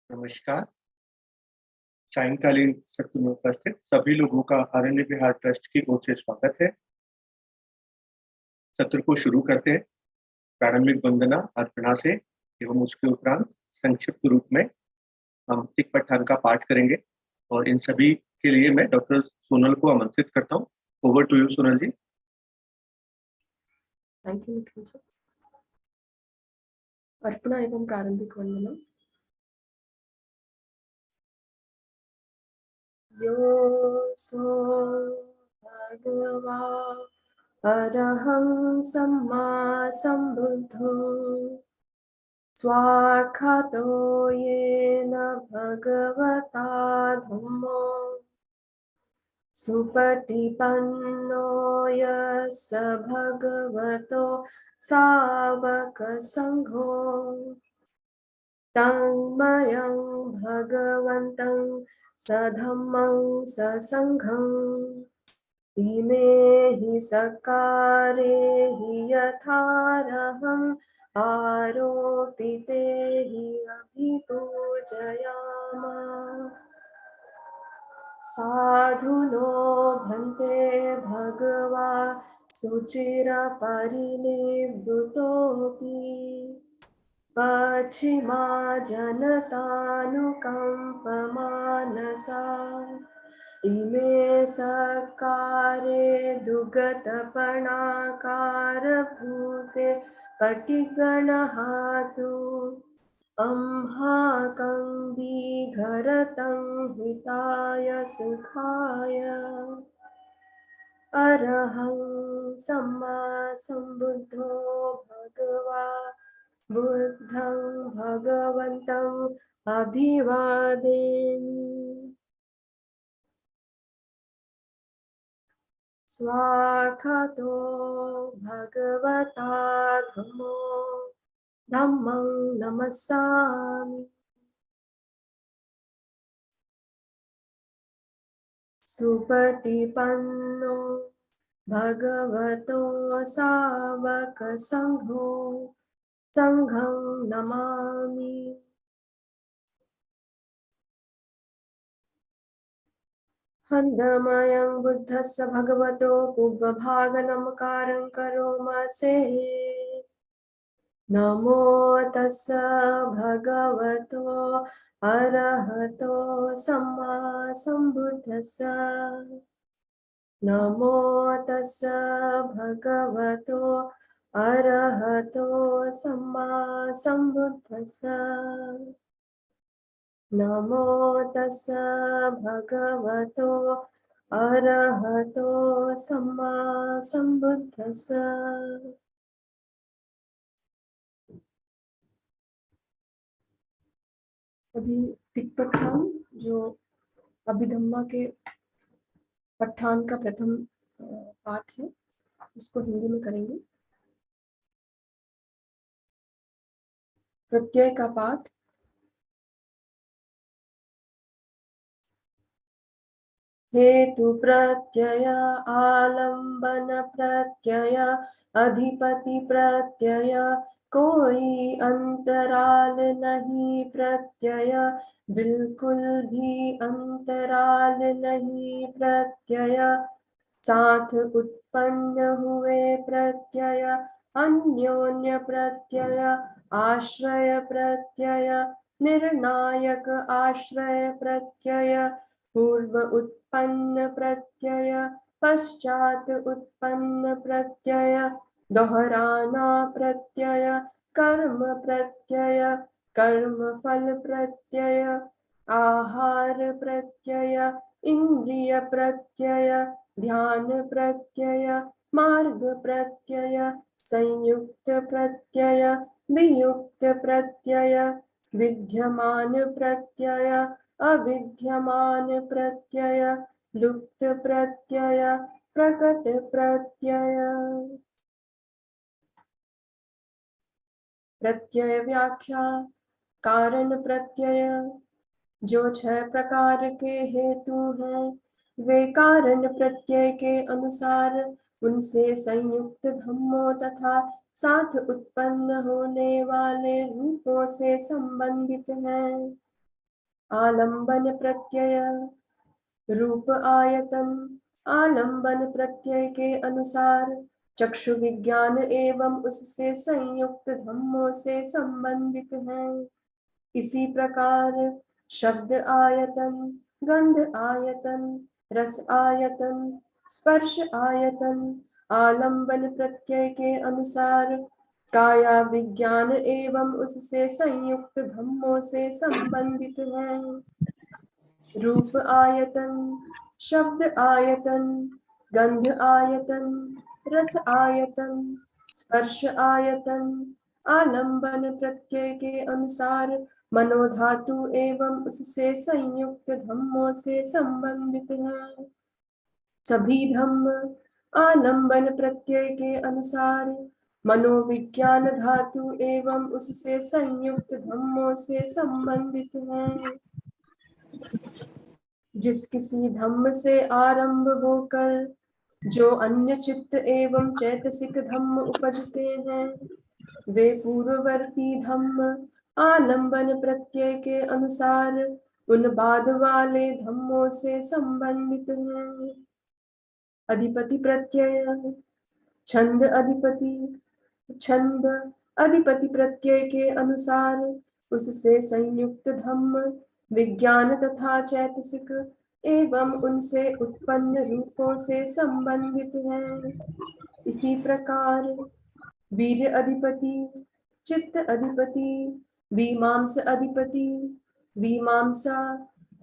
नमस्कार। सायंकालीन सत्र में उपस्थित सभी लोगों का आरण्य विहार ट्रस्ट की ओर से स्वागत है। सत्र को शुरू करते हैं प्रारंभिक वंदना अर्पणा से एवं उसके उपरांत संक्षिप्त रूप में हम तिक्पठान का पाठ करेंगे और इन सभी के लिए मैं डॉक्टर सोनल को आमंत्रित करता हूँ। Over to you Sonal ji. Thank you. अर्पणा एवं प्रारंभिक वंदना। योऽसो भगवा अरहं सम्मा सम्बुद्धो स्वाक्षातो येन भगवता धम्मो सुपटिपन्नो यस्य भगवतो सावकसङ्घो तन्मयं भगवन्तं सधम्मं ससङ्घं इमे हि सकारे हि यथार्हम् आरोपिते हि अभिपूजयामः। साधुनो भन्ते भगवा सुचिरपरिनिवृतोऽपि पश्चिमा जनतानुकम्पमानसा इमे सकारे दुगतपणाकारभूते कटिगणहातु अम्हाकं विघरतं हिताय सुखाय अरहं सम्मा सम्बुद्धो भगवा बुद्धं भगवन्तम् अभिवादेमि। स्वाक्षातो भगवता धम्मं नमस्सामि। सुपटिपन्नो भगवतो सावकसङ्घो संघं नमामि। हन्दमयं बुद्धस्य भगवतो पूर्वभागनमकारं करोमसे नमो तस्य भगवतो अरहतो सम्मा सम्बुद्धस्य नमो तस्य भगवतो अरहतो सम्मा सम्बुद्धस्य नमो तस्य भगवतो अरहतो सम्मा सम्बुद्धस्य। अभी तिक्पठान जो अभिधम्मा के पठान का प्रथम पाठ है उसको हिंदी में करेंगे। प्रत्यय का पाठ। हेतु प्रत्यय आलंबन प्रत्यय अधिपति प्रत्यय कोई अंतराल नहीं प्रत्यय बिल्कुल भी अंतराल नहीं प्रत्यय साथ उत्पन्न हुए प्रत्यय अन्योन्य प्रत्यय आश्रय प्रत्यय निर्णायक आश्रय प्रत्यय पूर्व उत्पन्न प्रत्यय पश्चात उत्पन्न प्रत्यय दोहराना प्रत्यय कर्म प्रत्यय कर्म फल प्रत्यय आहार प्रत्यय इंद्रिय प्रत्यय ध्यान प्रत्यय मार्ग प्रत्यय संयुक्त प्रत्यय वियुक्त प्रत्यय विद्यमान प्रत्यय अविद्यमान प्रत्यय लुप्त प्रत्यय प्रकट प्रत्यय। प्रत्यय व्याख्या। कारण प्रत्यय जो 6 प्रकार के हेतु हैं वे कारण प्रत्यय के अनुसार उनसे संयुक्त धम्मों तथा साथ उत्पन्न होने वाले रूपों से संबंधित हैं। आलंबन प्रत्यय रूप आयतन आलंबन प्रत्यय के अनुसार चक्षु विज्ञान एवं उससे संयुक्त धम्मों से संबंधित हैं। इसी प्रकार शब्द आयतन गंध आयतन रस आयतन स्पर्श आयतन आलंबन प्रत्यय के अनुसार काया विज्ञान एवं उससे संयुक्त धम्मों से संबंधित हैं। रूप आयतन शब्द आयतन गंध आयतन रस आयतन स्पर्श आयतन आलंबन प्रत्यय के अनुसार मनोधातु एवं उससे संयुक्त धम्मों से संबंधित हैं। सभी धम्म आलंबन प्रत्यय के अनुसार मनोविज्ञान धातु एवं उससे संयुक्त धम्मों से संबंधित हैं। जिस किसी धम्म से आरंभ होकर जो अन्य चित्त एवं चैतसिक धम्म उपजते हैं वे पूर्ववर्ती धम्म आलंबन प्रत्यय के अनुसार उन बाद वाले धम्मों से संबंधित हैं। अधिपति प्रत्यय छंद अधिपति प्रत्यय के अनुसार उससे संयुक्त धम्म विज्ञान तथा चैतसिक एवं उनसे उत्पन्न रूपों से संबंधित हैं। इसी प्रकार वीर्य अधिपति चित्त अधिपति वीमांस अधिपति वीमांसा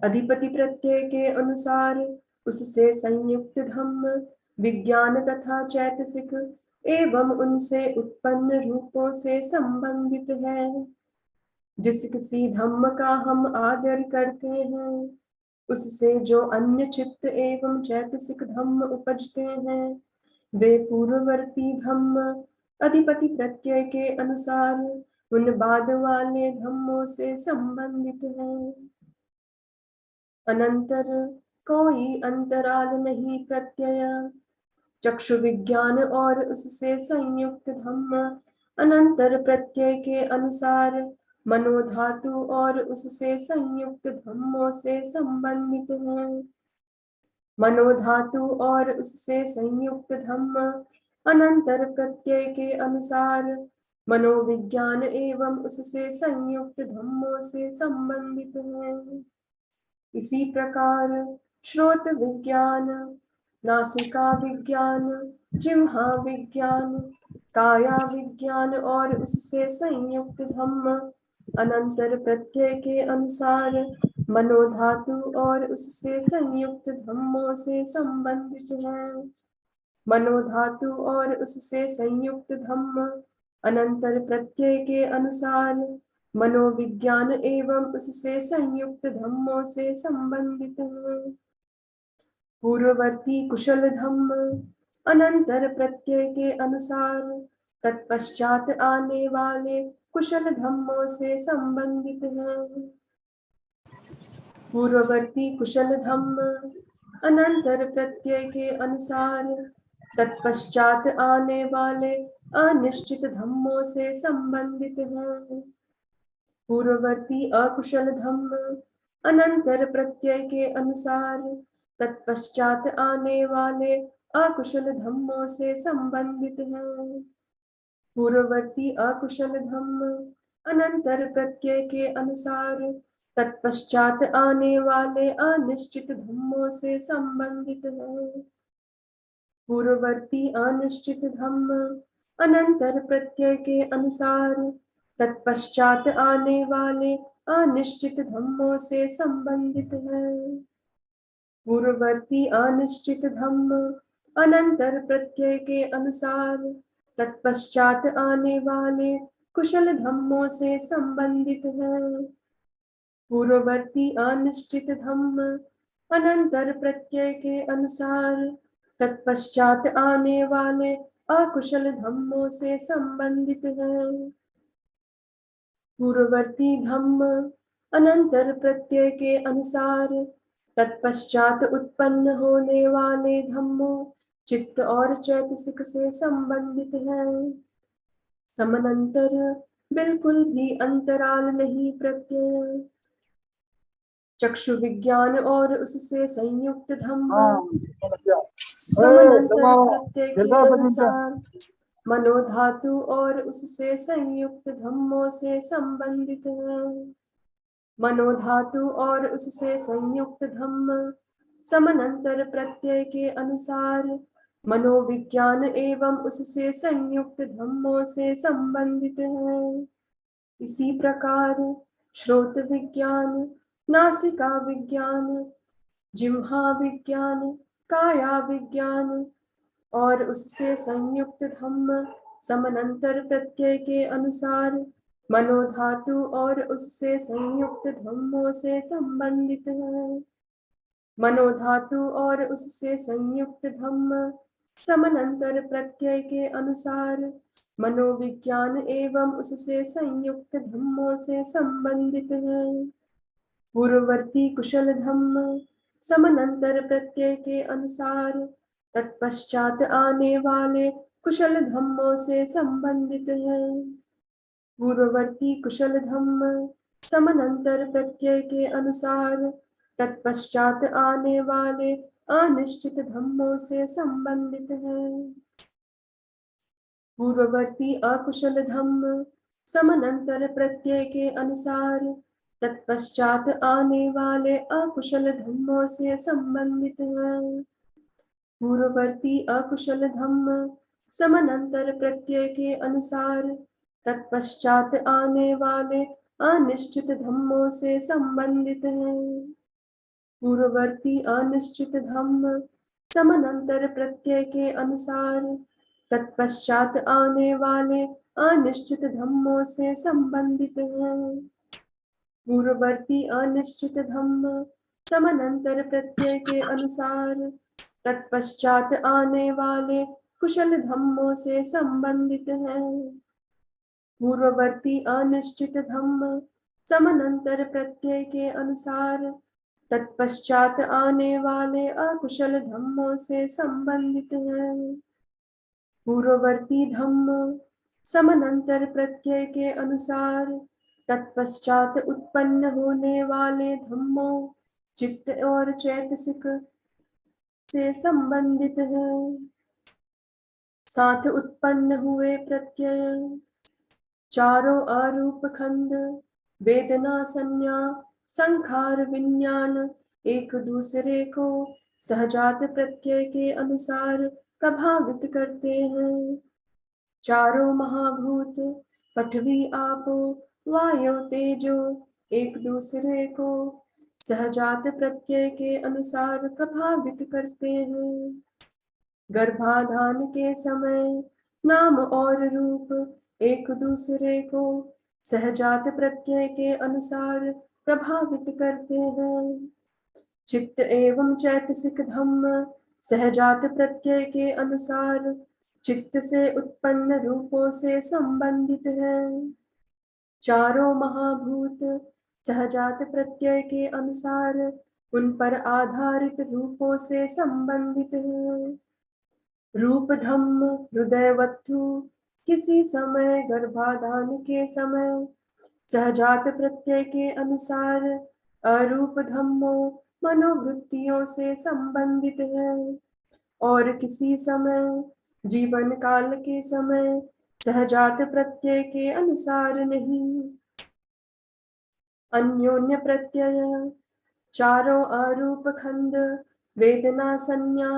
अधिपति प्रत्यय के अनुसार उससे संयुक्त धम्म विज्ञान तथा चैतसिक एवं उनसे उत्पन्न रूपों से संबंधित है। जिस किसी धम्म का हम आदर करते हैं उससे जो अन्य चित्त एवं चैतसिक धम्म उपजते हैं वे पूर्ववर्ती धम्म अधिपति प्रत्यय के अनुसार उन बाद वाले धम्मों से संबंधित हैं। अनंतर कोई अंतराल नहीं प्रत्यय चक्षु विज्ञान और उससे संयुक्त धम्म अनंतर प्रत्यय के अनुसार मनोधातु और उससे संयुक्त धम्मों से संबंधित हैं। मनोधातु और उससे संयुक्त धम्म अनंतर प्रत्यय के अनुसार मनोविज्ञान एवं उससे संयुक्त धम्मों से संबंधित हैं। इसी प्रकार श्रोत विज्ञान नासिका विज्ञान जिह्वा विज्ञान काया विज्ञान और उससे संयुक्त धम्म अनंतर प्रत्यय के अनुसार मनोधातु और उससे संयुक्त धम्मों से संबंधित है। मनोधातु और उससे संयुक्त धम्म अनंतर प्रत्यय के अनुसार मनोविज्ञान एवं उससे संयुक्त धम्मों से संबंधित है। पूर्ववर्ती कुशल धम्म अनंतर प्रत्यय के अनुसार तत्पश्चात आने वाले कुशल धम्मों से संबंधित है। पूर्ववर्ती कुशल धम्म अनंतर प्रत्यय के अनुसार तत्पश्चात आने वाले अनिश्चित धम्मों से संबंधित है। पूर्ववर्ती अकुशल धम्म अनंतर प्रत्यय के अनुसार तत्पश्चात आने वाले अकुशल धम्मों से संबंधित है। पूर्ववर्ती अकुशल धम्म अनंतर प्रत्यय के अनुसार तत्पश्चात आने वाले अनिश्चित धम्मों से संबंधित है। पूर्ववर्ती अनिश्चित धम्म अनंतर प्रत्यय के अनुसार तत्पश्चात आने वाले अनिश्चित धम्मों से संबंधित है। पूर्ववर्ती अनिश्चित धम्म अनंतर प्रत्यय के अनुसार तत्पश्चात आने वाले कुशल धम्मों से संबंधित है। पूर्ववर्ती अनिश्चित धम्म अनंतर प्रत्यय के अनुसार तत्पश्चात आने वाले अकुशल धम्मों से संबंधित है। पूर्ववर्ती धम्म अनंतर प्रत्यय के अनुसार तत्पश्चात उत्पन्न होने वाले धम्मों चित्त और चैतसिक से संबंधित है। समानांतर बिल्कुल भी अंतराल नहीं। प्रत्यय चक्षु विज्ञान और उससे संयुक्त धम्म समानांतर प्रत्यय के अनुसार मनोधातु और उससे संयुक्त धम्मों से संबंधित है। मनोधातु और उससे संयुक्त धम्म समानांतर प्रत्यय के अनुसार मनोविज्ञान एवं उससे संयुक्त धम्मों से संबंधित है। इसी प्रकार श्रोत विज्ञान, नासिका विज्ञान, जिह्वा विज्ञान, काया विज्ञान और उससे संयुक्त धम्म समानांतर प्रत्यय के अनुसार मनोधातु और उससे संयुक्त धम्मों से संबंधित है। मनोधातु और उससे संयुक्त धम्म समानांतर प्रत्यय के अनुसार मनोविज्ञान एवं उससे संयुक्त धम्मों से संबंधित है। पूर्ववर्ती कुशल धम्म समानांतर प्रत्यय के अनुसार तत्पश्चात आने वाले कुशल धम्मों से संबंधित है। पूर्ववर्ती कुशल धम्म समानांतर प्रत्यय के अनुसार तत्पश्चात आने वाले अनिश्चित धम्मों से संबंधित है। पूर्ववर्ती अकुशल धम्म समानांतर प्रत्यय के अनुसार तत्पश्चात आने वाले अकुशल धम्मों से संबंधित है। पूर्ववर्ती अकुशल धम्म समानांतर प्रत्यय के अनुसार तत्पश्चात आने वाले अनिश्चित धम्मों से संबंधित है। पूर्ववर्ती अनिश्चित धम्म समानांतर प्रत्यय के अनुसार तत्पश्चात आने वाले अनिश्चित धम्मों से संबंधित है। पूर्ववर्ती अनिश्चित धम्म समानांतर प्रत्यय के अनुसार तत्पश्चात आने वाले कुशल धम्मों से संबंधित है। पूर्ववर्ती अनिश्चित धम्म समानांतर प्रत्यय के अनुसार तत्पश्चात आने वाले अकुशल धम्मों से संबंधित है। पूर्ववर्ती धम्म समानांतर प्रत्यय के अनुसार तत्पश्चात उत्पन्न होने वाले धम्मों चित्त और चैतसिक से संबंधित है। साथ उत्पन्न हुए प्रत्यय चारों अरूप खंड वेदना संज्ञा संखार विज्ञान एक दूसरे को सहजात प्रत्यय के अनुसार प्रभावित करते हैं। चारों महाभूत पृथ्वी आपो वायु तेजो एक दूसरे को सहजात प्रत्यय के अनुसार प्रभावित करते हैं। गर्भाधान के समय नाम और रूप एक दूसरे को सहजात प्रत्यय के अनुसार प्रभावित करते हैं। चित्त एवं चैतसिक धम्म सहजात प्रत्यय के अनुसार चित्त से उत्पन्न रूपों से संबंधित है। चारों महाभूत सहजात प्रत्यय के अनुसार उन पर आधारित रूपों से संबंधित है। रूप धम्म हृदयवत्थु किसी समय गर्भाधान के समय सहजात प्रत्यय के अनुसार अरूप धम्मों मनोवृत्तियों से संबंधित है और किसी समय जीवन काल के समय सहजात प्रत्यय के अनुसार नहीं। अन्योन्य प्रत्यय चारों आरूप खंड वेदना संज्ञा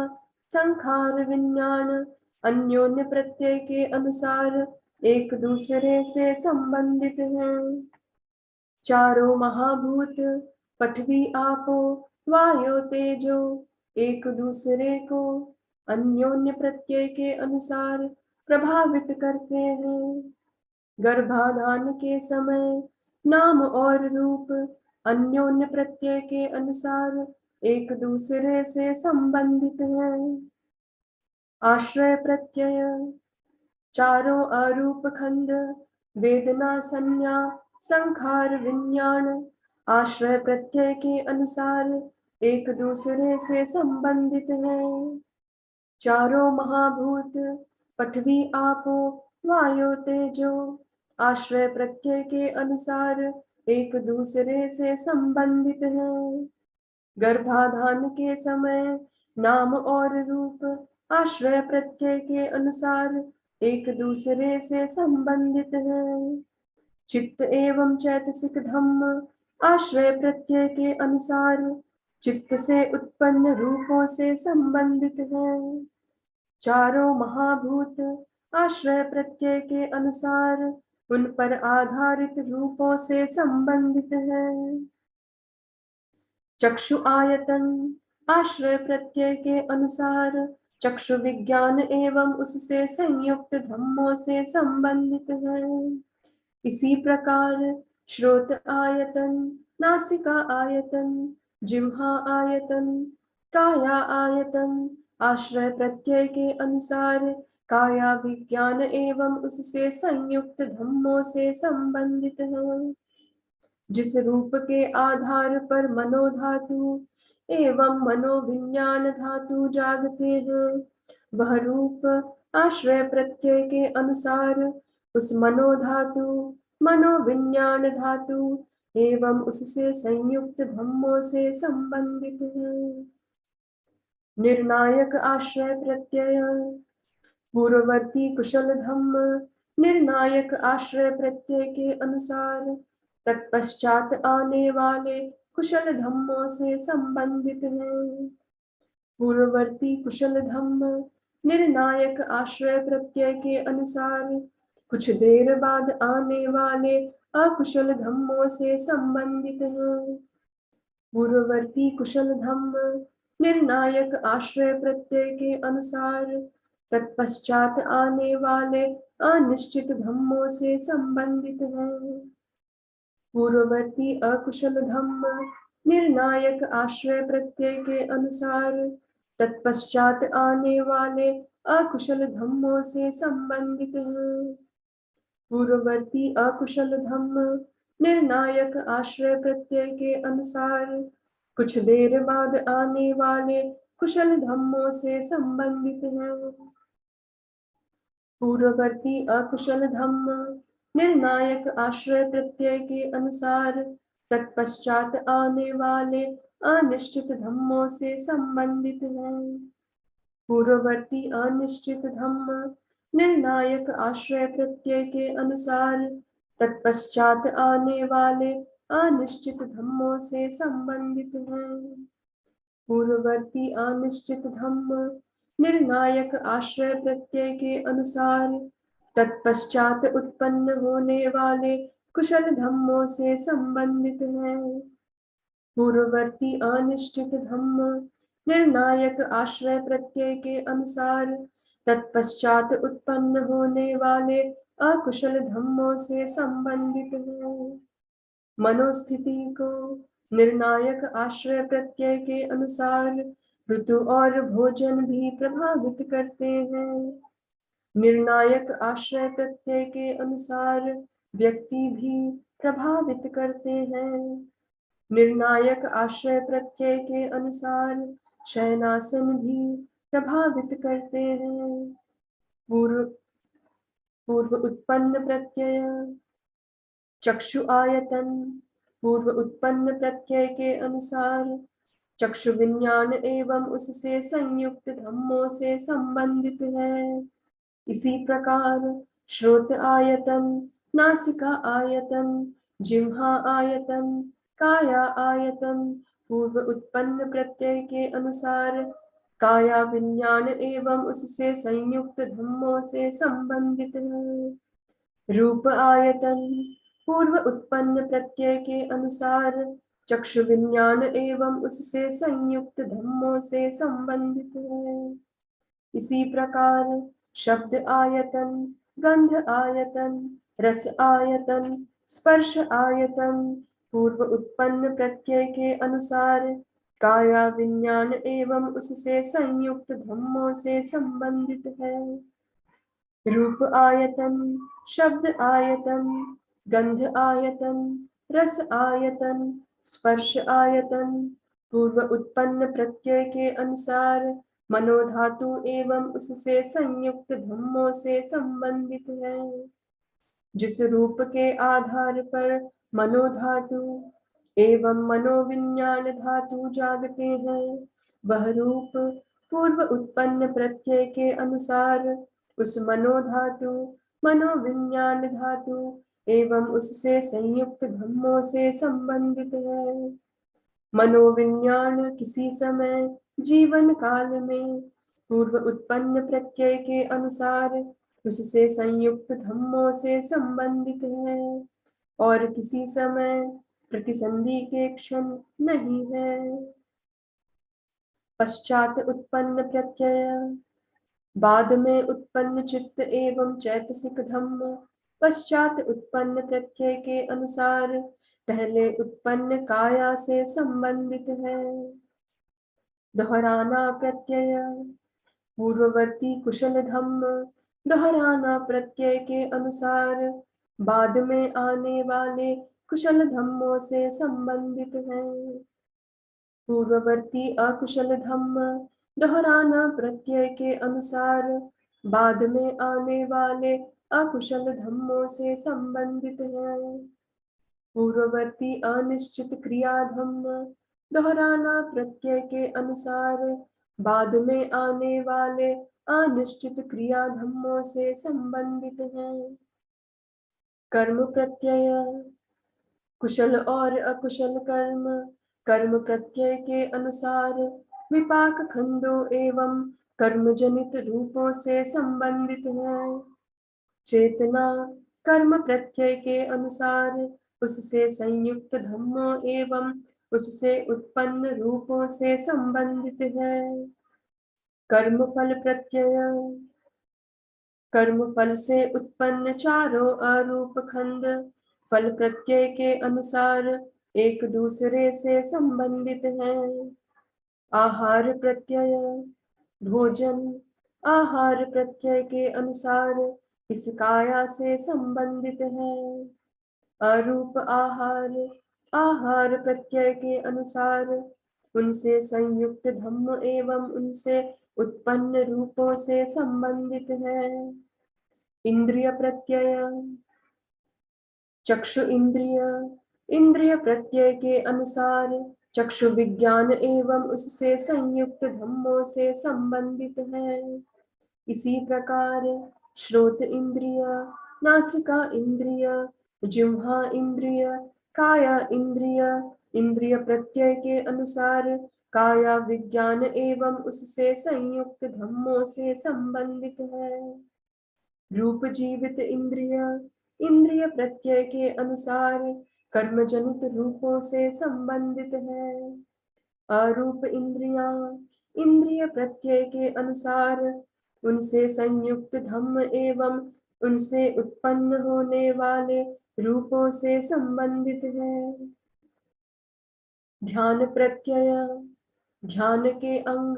संखार विज्ञान अन्योन्य प्रत्यय के अनुसार एक दूसरे से संबंधित हैं। चारों महाभूत पृथ्वी आपो वायु तेजो एक दूसरे को अन्योन्य प्रत्यय के अनुसार प्रभावित करते हैं। गर्भाधान के समय नाम और रूप अन्योन्य प्रत्यय के अनुसार एक दूसरे से संबंधित हैं। आश्रय प्रत्यय चारों आरूप खंड वेदना संज्ञा संखार विज्ञान आश्रय प्रत्यय के अनुसार एक दूसरे से संबंधित हैं। चारों महाभूत पृथ्वी आपो वायु तेजो आश्रय प्रत्यय के अनुसार एक दूसरे से संबंधित हैं। गर्भाधान के समय नाम और रूप आश्रय प्रत्यय के अनुसार एक दूसरे से संबंधित हैं। चित्त एवं चैतसिक धम्म आश्रय प्रत्यय के अनुसार चित्त से उत्पन्न रूपों से संबंधित हैं। चारों महाभूत आश्रय प्रत्यय के अनुसार उन पर आधारित रूपों से संबंधित हैं। चक्षु आयतन आश्रय प्रत्यय के अनुसार चक्षु विज्ञान एवं उससे संयुक्त धम्मों से संबंधित है। इसी प्रकार श्रोत आयतन नासिका आयतन जिह्वा आयतन काया आयतन आश्रय प्रत्यय के अनुसार काया विज्ञान एवं उससे संयुक्त धम्मों से संबंधित है। जिस रूप के आधार पर मनोधातु एवं मनोविज्ञान धातु जागते हैं वह रूप आश्रय प्रत्यय के अनुसार उस मनोधातु मनोविज्ञान धातु एवं उससे संयुक्त धम्मों से संबंधित है। निर्णायक आश्रय प्रत्यय पूर्ववर्ती कुशल धम्म निर्णायक आश्रय प्रत्यय के अनुसार तत्पश्चात आने वाले कुशल धम्मों से संबंधित हैं। पूर्ववर्ती कुशल धम्म निर्णायक आश्रय प्रत्यय के अनुसार कुछ देर बाद आने वाले अकुशल धम्मों से संबंधित हैं। पूर्ववर्ती कुशल धम्म निर्णायक आश्रय प्रत्यय के अनुसार तत्पश्चात आने वाले अनिश्चित धम्मों से संबंधित हैं। पूर्ववर्ती अकुशल धम्म निर्णायक आश्रय प्रत्यय के अनुसार तत्पश्चात आने वाले अकुशल धम्मों से संबंधित हैं। पूर्ववर्ती अकुशल धम्म निर्णायक आश्रय प्रत्यय के अनुसार कुछ देर बाद आने वाले कुशल धम्मों से संबंधित हैं। पूर्ववर्ती अकुशल धम्म निर्णायक आश्रय प्रत्यय के अनुसार तत्पश्चात आने वाले अनिश्चित धम्मों से संबंधित हैं। पूर्ववर्ती अनिश्चित धम्म निर्णायक आश्रय प्रत्यय के अनुसार तत्पश्चात आने वाले अनिश्चित धम्मों से संबंधित हैं। पूर्ववर्ती अनिश्चित धम्म निर्णायक आश्रय प्रत्यय के अनुसार तत्पश्चात उत्पन्न होने वाले कुशल धम्मों से संबंधित हैं। पूर्ववर्ती अनिश्चित धम्म निर्णायक आश्रय प्रत्यय के अनुसार तत्पश्चात उत्पन्न होने वाले अकुशल धम्मों से संबंधित हैं। मनोस्थिति को निर्णायक आश्रय प्रत्यय के अनुसार ऋतु और भोजन भी प्रभावित करते हैं। निर्णायक आश्रय प्रत्यय के अनुसार व्यक्ति भी प्रभावित करते हैं। निर्णायक आश्रय प्रत्यय के अनुसार शयनासन भी प्रभावित करते हैं। पूर्व उत्पन्न प्रत्यय चक्षु आयतन पूर्व उत्पन्न प्रत्यय के अनुसार चक्षु विज्ञान एवं उससे संयुक्त धम्मों से संबंधित है। इसी प्रकार श्रोत आयतन नासिका आयतन जिह्वा आयतन, काया आयतन, पूर्व उत्पन्न प्रत्यय के अनुसार काया विज्ञान एवं उससे संयुक्त धम्मों से संबंधित है। रूप आयतन, पूर्व उत्पन्न प्रत्यय के अनुसार चक्षु विज्ञान एवं उससे संयुक्त धम्मों से संबंधित है। इसी प्रकार शब्द आयतन, गंध आयतन, रस आयतन, स्पर्श आयतन पूर्व उत्पन्न प्रत्यय के अनुसार काया विज्ञान एवं उससे संयुक्त धम्मों से संबंधित है। रूप आयतन, शब्द आयतन, गंध आयतन, रस आयतन, स्पर्श आयतन पूर्व उत्पन्न प्रत्यय के अनुसार मनोधातु एवं उससे संयुक्त धम्मों से संबंधित है। जिस रूप के आधार पर मनोधातु एवं मनोविज्ञान धातु जागते हैं, वह रूप पूर्व उत्पन्न प्रत्यय के अनुसार उस मनोधातु, मनोविज्ञान धातु एवं उससे संयुक्त धम्मों से संबंधित है। मनोविज्ञान किसी समय जीवन काल में पूर्व उत्पन्न प्रत्यय के अनुसार उससे संयुक्त धम्मों से संबंधित है और किसी समय प्रतिसंधि के क्षण नहीं है। पश्चात उत्पन्न प्रत्यय, बाद में उत्पन्न चित्त एवं चैतसिक धम्म पश्चात उत्पन्न प्रत्यय के अनुसार पहले उत्पन्न काया से संबंधित है। दोहराना प्रत्यय, पूर्ववर्ती कुशल धम्म दोहराना प्रत्यय के अनुसार बाद में आने वाले कुशल धम्मों से संबंधित है। पूर्ववर्ती अकुशल धम्म दोहराना प्रत्यय के अनुसार बाद में आने वाले अकुशल धम्मों से संबंधित है। पूर्ववर्ती अनिश्चित क्रिया धम्म दोहराना प्रत्यय के अनुसार बाद में आने वाले अनिश्चित क्रिया धम्मों से संबंधित है। कर्म प्रत्यय, कुशल और अकुशल कर्म कर्म प्रत्यय के अनुसार विपाक खंडों एवं कर्मजनित रूपों से संबंधित है। चेतना कर्म प्रत्यय के अनुसार उससे संयुक्त धम्मों एवं उससे उत्पन्न रूपों से संबंधित है। कर्म फल प्रत्यय, कर्म फल से उत्पन्न चारों अरूप खंड फल प्रत्यय के अनुसार एक दूसरे से संबंधित हैं। आहार प्रत्यय, भोजन आहार प्रत्यय के अनुसार इस काया से संबंधित है। अरूप आहार आहार प्रत्यय के अनुसार उनसे संयुक्त धम्म एवं उनसे उत्पन्न रूपों से संबंधित है। इंद्रिय प्रत्यय, चक्षु इंद्रिय इंद्रिय प्रत्यय के अनुसार चक्षु विज्ञान एवं उससे संयुक्त धम्मों से संबंधित है। इसी प्रकार श्रोत इंद्रिय, नासिका इंद्रिय, जिह्वा इंद्रिय, काया इंद्रिय इंद्रिय प्रत्यय के अनुसार काया विज्ञान एवं उससे संयुक्त धम्मों से संबंधित है। रूप जीवित इंद्रिय इंद्रिय प्रत्यय के अनुसार कर्मजनित रूपों से संबंधित है। अरूप इंद्रियां इंद्रिय प्रत्यय के अनुसार उनसे संयुक्त धम्म एवं उनसे उत्पन्न होने वाले रूपों से संबंधित है। ध्यान प्रत्यय, ध्यान के अंग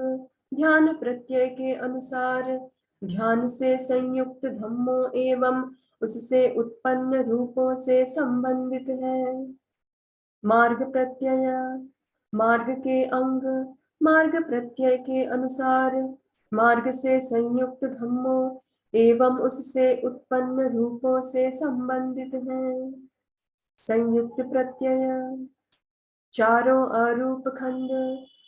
ध्यान प्रत्यय के अनुसार ध्यान से संयुक्त धम्मों एवं उससे उत्पन्न रूपों से संबंधित है। मार्ग प्रत्यय, मार्ग के अंग मार्ग प्रत्यय के अनुसार मार्ग से संयुक्त धम्मों एवं उससे उत्पन्न रूपों से संबंधित है। संयुक्त प्रत्यय, चारों अरूप खंड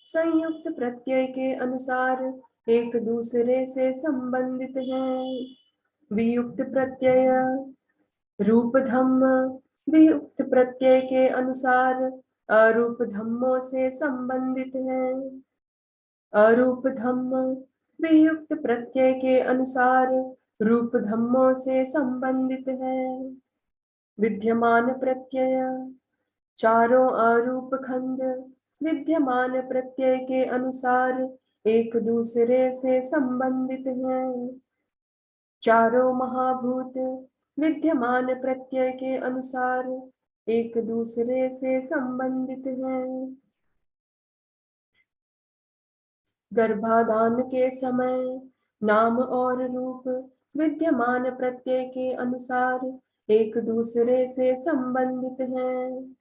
संयुक्त प्रत्यय के अनुसार एक दूसरे से संबंधित हैं। वियुक्त प्रत्यय, रूप धम्म भी उक्त प्रत्यय के अनुसार अरूप धम्मों से संबंधित है। अरूप धम्म भी उक्त प्रत्यय के अनुसार रूप धम्मों से संबंधित है। विद्यमान प्रत्यय चारों अरूप खंड विद्यमान प्रत्यय के अनुसार एक दूसरे से संबंधित हैं। चारों महाभूत विद्यमान प्रत्यय के अनुसार एक दूसरे से संबंधित हैं। गर्भाधान के समय नाम और रूप विद्यमान प्रत्यय के अनुसार एक दूसरे से संबंधित हैं।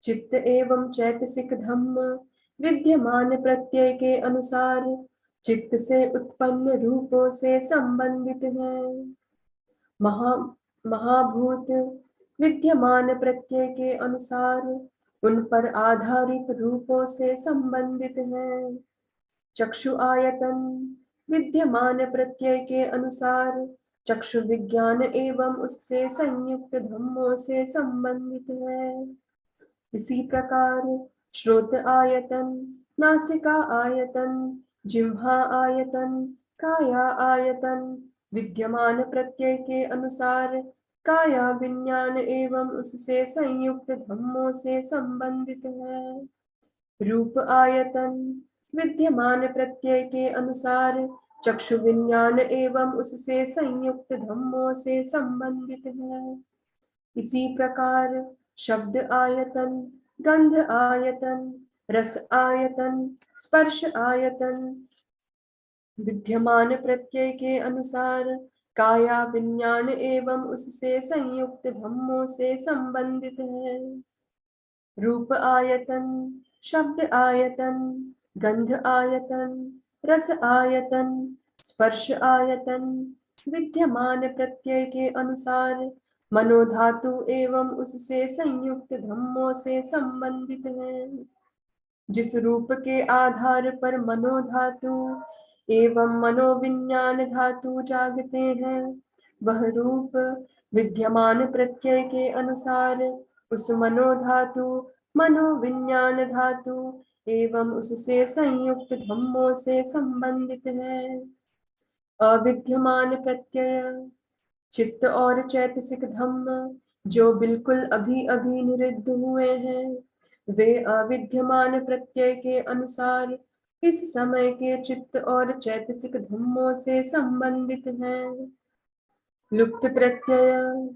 चित्त एवं चैतसिक धम्म विद्यमान प्रत्यय के अनुसार चित्त से उत्पन्न रूपों से संबंधित हैं। महाभूत विद्यमान प्रत्यय के अनुसार उन पर आधारित रूपों से संबंधित हैं। चक्षु आयतन विद्यमान प्रत्यय के अनुसार चक्षु विज्ञान एवं उससे संयुक्त धम्मों से संबंधित है। इसी प्रकार श्रोत आयतन, नासिका आयतन, जिह्वा आयतन, काया आयतन विद्यमान प्रत्यय के अनुसार काया विज्ञान एवं उससे संयुक्त धम्मों से संबंधित है। रूप आयतन विद्यमान प्रत्यय के अनुसार चक्षु विज्ञान एवं उससे संयुक्त धम्मों से संबंधित है। इसी प्रकार शब्द आयतन, गंध आयतन, रस आयतन, स्पर्श आयतन विद्यमान प्रत्यय के अनुसार काया विज्ञान एवं उससे संयुक्त धम्मों से संबंधित है। रूप आयतन, शब्द आयतन, गंध आयतन, रस आयतन, स्पर्श आयतन विद्यमान प्रत्यय के अनुसार मनोधातु एवं उससे संयुक्त धम्मों से संबंधित है। जिस रूप के आधार पर मनोधातु एवं मनोविज्ञान धातु जागते हैं, वह रूप विद्यमान प्रत्यय के अनुसार उस मनोधातु, मनोविज्ञान धातु एवं उससे संयुक्त धम्मों से संबंधित है। अविद्यमान प्रत्यय चित्त और चैतसिक धम्म जो बिल्कुल अभी अभी निरुद्ध हुए हैं, वे अविद्यमान प्रत्यय के अनुसार इस समय के चित्त और चैतसिक धम्मों से संबंधित हैं। लुप्त प्रत्यय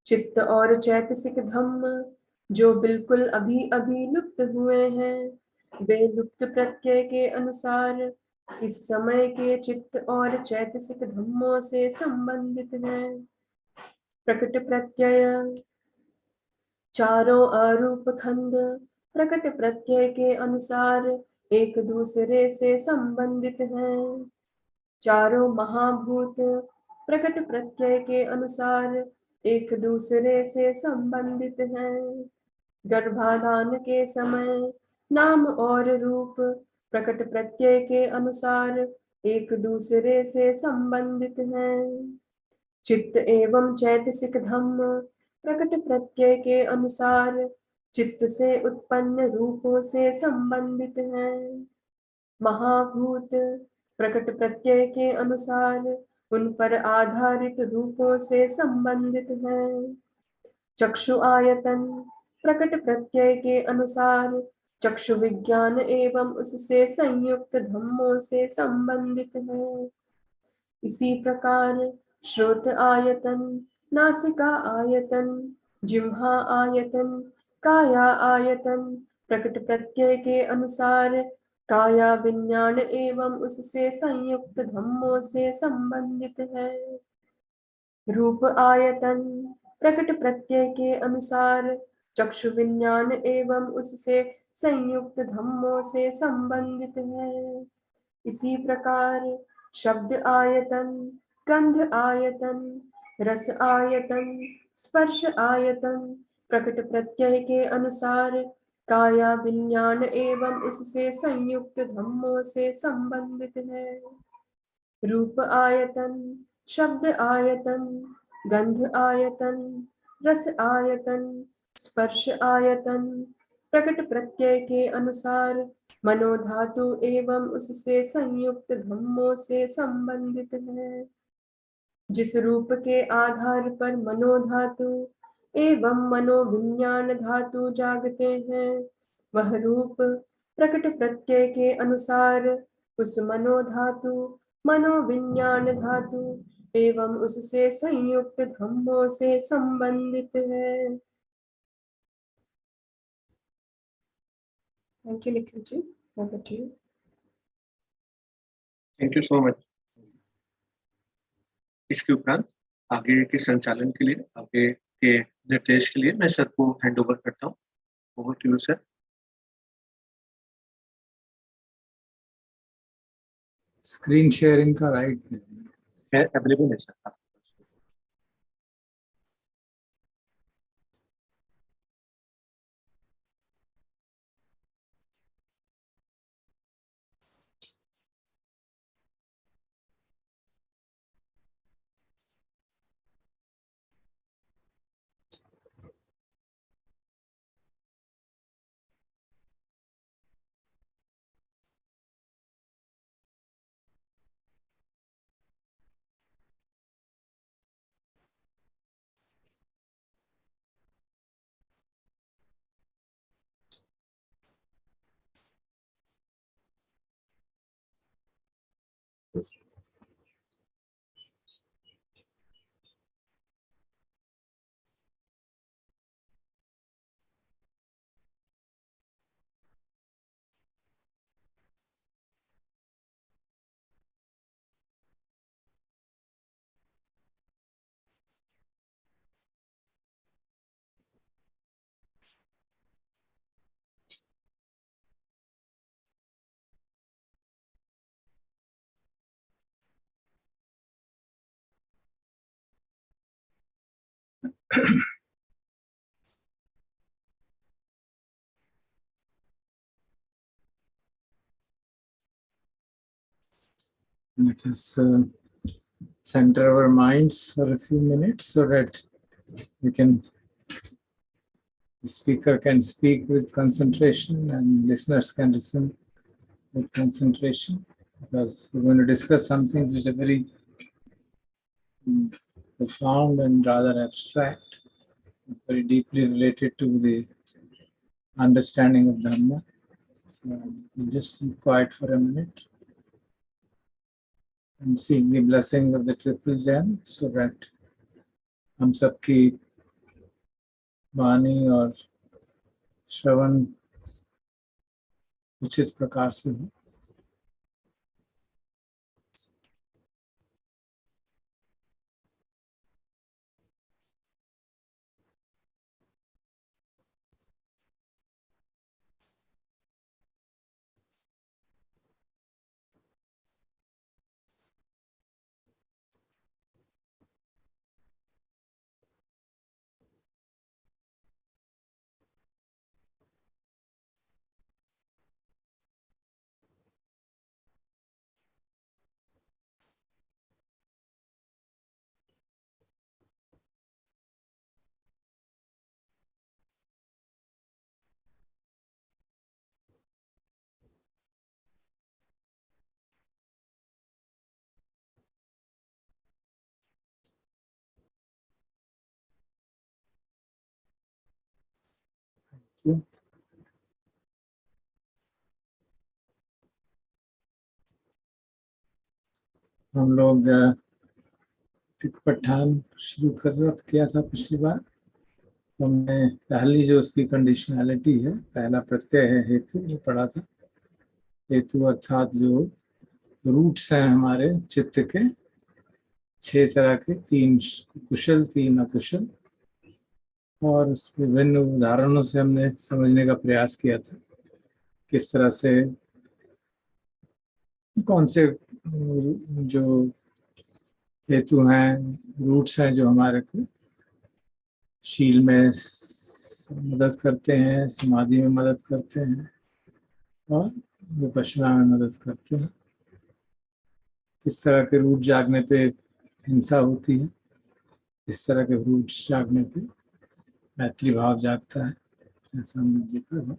चित्त और चैतसिक धम्म जो बिल्कुल अभी अभी लुप्त हुए हैं, वे लुप्त प्रत्यय के अनुसार इस समय के चित्त और चैतसिक धम्मों से संबंधित हैं। प्रकट प्रत्यय चारों अरूप खंड प्रकट प्रत्यय के अनुसार एक दूसरे से संबंधित हैं। चारों महाभूत प्रकट प्रत्यय के अनुसार एक दूसरे से संबंधित हैं। गर्भाधान के समय नाम और रूप प्रकट प्रत्यय के अनुसार एक दूसरे से संबंधित हैं। चित्त एवं चैतसिक धम्म प्रकट प्रत्यय के अनुसार चित्त से उत्पन्न रूपों से संबंधित हैं। महाभूत प्रकट प्रत्यय के अनुसार उन पर आधारित रूपों से संबंधित हैं। चक्षु आयतन प्रकट प्रत्यय के अनुसार चक्षु विज्ञान एवं उससे संयुक्त धम्मों से संबंधित है। इसी प्रकार श्रोत आयतन, नासिका आयतन, जिह्वा आयतन, काया आयतन प्रकट प्रत्यय के अनुसार काया विज्ञान एवं उससे संयुक्त धम्मों से संबंधित है। रूप आयतन प्रकट प्रत्यय के अनुसार चक्षु विज्ञान एवं उससे संयुक्त धम्मों से संबंधित है। इसी प्रकार शब्द आयतन, गंध आयतन, रस आयतन, स्पर्श आयतन प्रकट प्रत्यय के अनुसार काया विज्ञान एवं उससे संयुक्त धम्मों से संबंधित है। रूप आयतन, शब्द आयतन, गंध आयतन, रस आयतन स्पर्श आयतन प्रकट प्रत्यय के अनुसार मनोधातु एवं उससे संयुक्त धम्मों से संबंधित है। जिस रूप के आधार पर मनोधातु एवं मनोविज्ञान धातु जागते हैं, वह रूप प्रकट प्रत्यय के अनुसार उस मनोधातु मनोविज्ञान धातु एवं उससे संयुक्त धम्मों से संबंधित है। Thank you Nikhil ji, over to you. Thank you so much. इसके उपरांत आगे के संचालन के लिए, आगे के निर्देश के लिए मैं सर को हैंड ओवर करता हूँ। Over to you sir. Screen sharing का राइट है अवेलेबल है sir. Let us center our minds for a few minutes so that the speaker can speak with concentration and listeners can listen with concentration, because we're going to discuss some things which are very profound and rather abstract, very deeply related to the understanding of Dhamma. So we'll just keep quiet for a minute and seek the blessings of the Triple Gem so that हम सबकी वाणी और श्रवण उचित प्रकार से हो। हम लोग तिकपठान शुरू किया था पिछली बार। हमने पहली जो उसकी कंडीशनैलिटी है, पहला प्रत्यय है हेतु, वो पढ़ा था। हेतु अर्थात जो रूट्स हैं हमारे चित्त के, 6 तरह के, 3 कुशल 3 अकुशल, और उस विभिन्न उदाहरणों से हमने समझने का प्रयास किया था किस तरह से कौन से जो हेतु हैं, रूट्स हैं, जो हमारे को शील में मदद करते हैं, समाधि में मदद करते हैं और विपश्यना में मदद करते हैं। किस तरह के रूट जागने पे हिंसा होती है, इस तरह के रूट जागने पे मैत्री भाव जागता है, ऐसा हमने देखा था।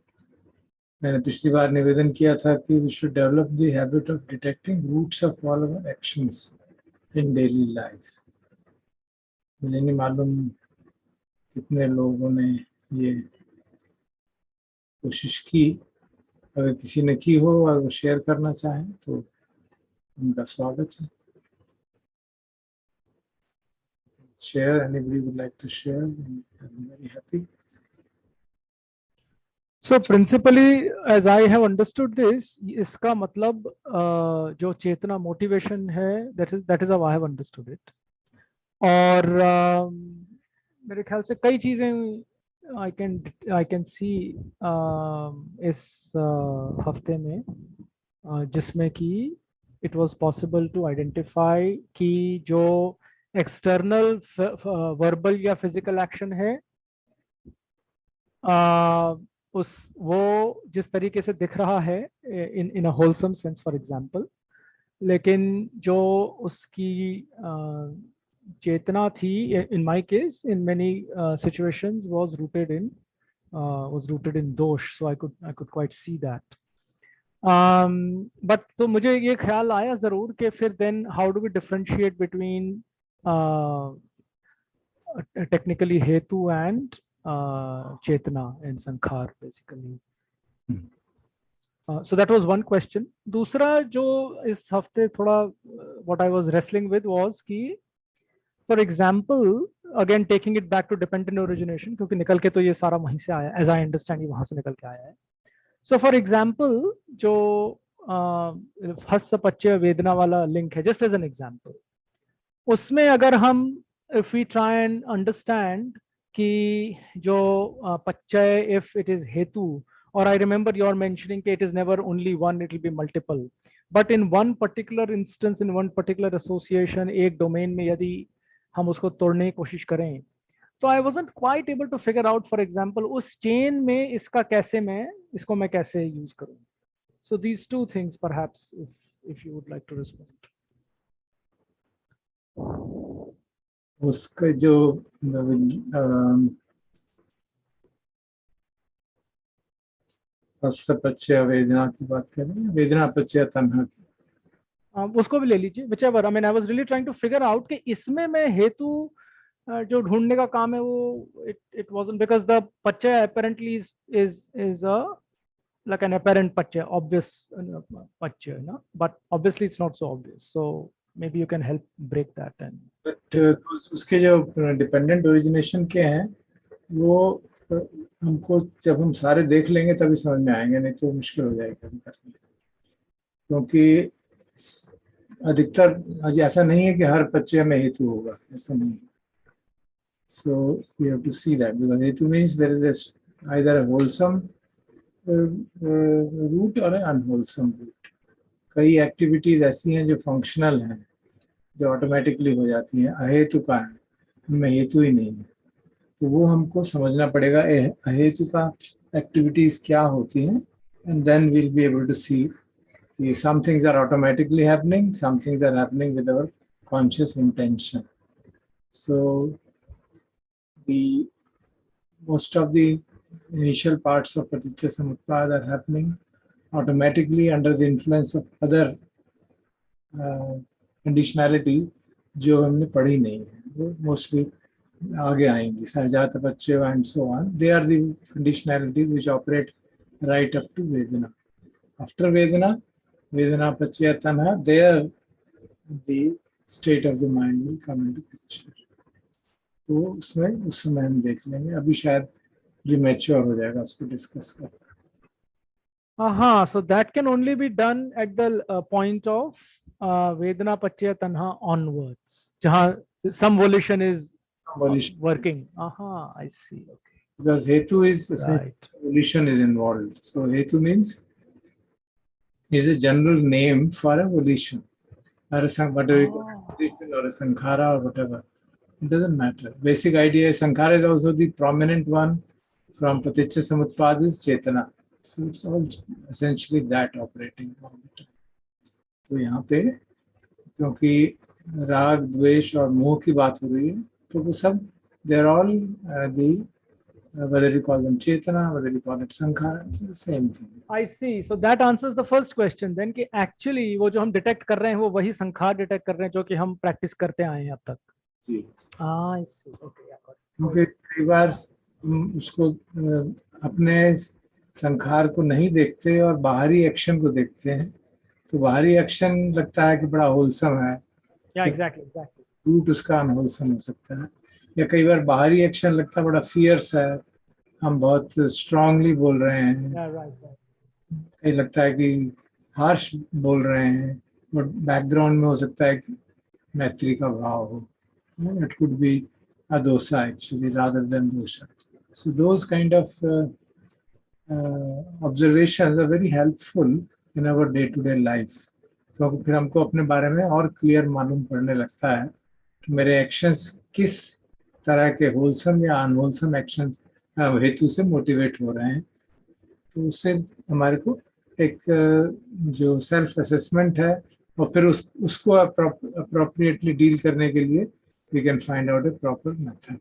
मैंने पिछली बार निवेदन किया था कि we should develop the habit of detecting roots of all our actions in daily life. मुझे नहीं मालूम कितने लोगों ने ये कोशिश की। अगर किसी ने की हो और वो शेयर करना चाहें तो उनका स्वागत है। Share, anybody would like to share? I'm very happy. So principally, as I have understood this, इसका मतलब जो चेतना motivation है, that is how I have understood it. और मेरे ख्याल से कई चीजें I can see इस हफ्ते में जिसमें कि it was possible to identify कि जो external verbal या physical action है वो जिस तरीके से दिख रहा है in a wholesome sense for example, लेकिन जो उसकी चेतना थी in my case in many situations was rooted in dosh, so I could quite see that. But तो मुझे ये ख्याल आया जरूर कि फिर then how do we differentiate between technically hetu and chetana and sankhar basically. So that was one question. दूसरा जो इस हफ्ते थोड़ा what I was wrestling with was कि for example again taking it back to dependent origination, क्योंकि निकल के तो ये सारा वहीं से आया, as I understand ये वहां से निकल के आया है. So for example जो हस्त पच्चय वेदना वाला लिंक है, just as an example, उसमें अगर हम if we try and understand कि जो पच्चय if it is hetu, or I remember you're mentioning that it is never only one, it will be multiple, but in one particular instance, in one particular association, एक domain में यदि हम उसको तोड़ने की कोशिश करें, तो I wasn't quite able to figure out, for example, उस chain में इसका कैसे मैं इसको मैं कैसे use करूं. So these two things perhaps if you would like to respond. उसका जो पच्चय वेदना की बात कर रहे हैं, वेदना पच्चय तन्हा की, उसको भी ले लीजिए, whichever. I mean I was really trying to figure out कि इसमें मैं हेतु जो ढूंढने का काम है वो it wasn't, because the पच्चय apparently is a like an apparent pachay, obvious pachay, no? But obviously it's not so obvious. So maybe you can help break that. And but उसके जो डिपेंडेंट ओरिजिनेशन के हैं वो हमको जब हम सारे देख लेंगे तभी समझ में आएंगे, नहीं तो मुश्किल हो जाएगा करने, क्योंकि अधिकतर ऐसा नहीं है कि हर पच्चय में हेतु होगा, ऐसा नहीं है. So we have to see that, because hetu means there is either a wholesome root or an unwholesome root. कई एक्टिविटीज ऐसी हैं जो फंक्शनल हैं, जो ऑटोमेटिकली हो जाती हैं, अहेतु का है, उनमें हेतु ही नहीं है. तो वो हमको समझना पड़ेगा अहेतु का एक्टिविटीज क्या होती हैं, and then we'll be able to see कि some things are automatically happening, some things are happening with our conscious intention. So the most of the initial parts of Praticca Samutpada are happening automatically under the influence of other conditionalities जो हमने पढ़ी नहीं है, वो mostly आगे आएंगी. Sajata Pacchaya and so on, they are the conditionalities which operate right up to Vedana. After Vedana, Vedana Pacchaya Tanha, there the state of the mind will come into picture. तो उसमें उस समय हम देख लेंगे, अभी शायद प्रीमैच्योर हो जाएगा उसको डिस्कस करना. हाँ, so that can only be done at the point of Vedana Pacchaya Tanha onwards, जहाँ some volition is working. I see. Okay. Because hetu is Right. volition is involved. So hetu means is a general name for a volition, or a volition or a sankhara or whatever. It doesn't matter. Basic idea is sankhara is also the prominent one from Praticca Samutpada is Chetana. So it's all essentially that operating all the time. तो यहाँ पे क्योंकि राग द्वेष और मोह की बात हो रही है, तो वो सब they are all the whether you call them chetana, whether you call it sankhara, it's the same thing. I see. So that answers the first question then कि actually वो जो हम डिटेक्ट कर रहे हैं वो वही संखार डिटेक्ट कर रहे हैं जो कि हम प्रैक्टिस करते आए हैं अब तक. I see. Okay, yeah, got it. क्योंकि कई बार हम उसको अपने संखार को नहीं देखते और बाहरी एक्शन को देखते हैं, तो बाहरी एक्शन लगता है कि बड़ा होलसम है. Yeah, exactly. रूट उसका अनहोलसम हो सकता है. या कई बार बाहरी एक्शन लगता है बड़ा फियर्स है, हम बहुत स्ट्रांगली बोल रहे हैं. Yeah, right. कहीं लगता है कि हार्श बोल रहे हैं, और बैकग्राउंड में हो सकता है कि मैत्री का भाव हो. It could be a dosa actually rather than dosha. So those kind of observations are very helpful in our day-to-day life. तो फिर हमको अपने बारे में और क्लियर मालूम पड़ने लगता है कि मेरे एक्शंस किस तरह के होलसम या अनहोलसम एक्शंस हेतु से मोटिवेट हो रहे हैं. तो उससे हमारे को एक जो सेल्फ असेसमेंट है और फिर उसको अप्रोप्रिएटली डील करने के लिए we can find out a proper method.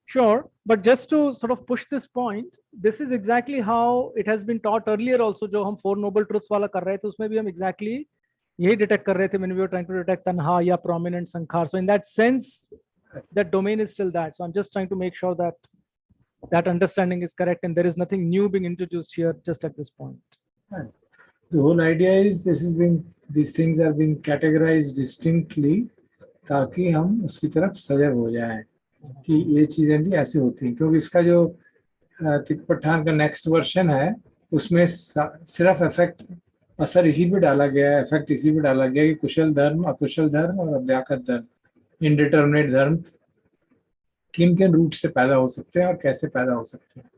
Sure, but just to sort of push this point, this is exactly how it has been taught earlier also. जो हम four noble truths वाला कर रहे थे उसमें भी हम exactly यही detect कर रहे थे when we were trying to detect tanha या prominent sankhar. So in that sense, that domain is still that. So I'm just trying to make sure that that understanding is correct and there is nothing new being introduced here just at this point. Right. The whole idea is these things are being categorized distinctly ताकि हम उसकी तरफ सजग हो जाएं कि ये चीजें भी ऐसे होती हैं. क्योंकि इसका जो तिकपठान का नेक्स्ट वर्जन है उसमें सिर्फ असर इसी पे डाला गया है, इफेक्ट इसी पे डाला गया है कि कुशल धर्म, अकुशल धर्म और अव्याकृत धर्म, इनडिटर्मिनेट धर्म किन किन रूट से पैदा हो सकते हैं और कैसे पैदा हो सकते हैं.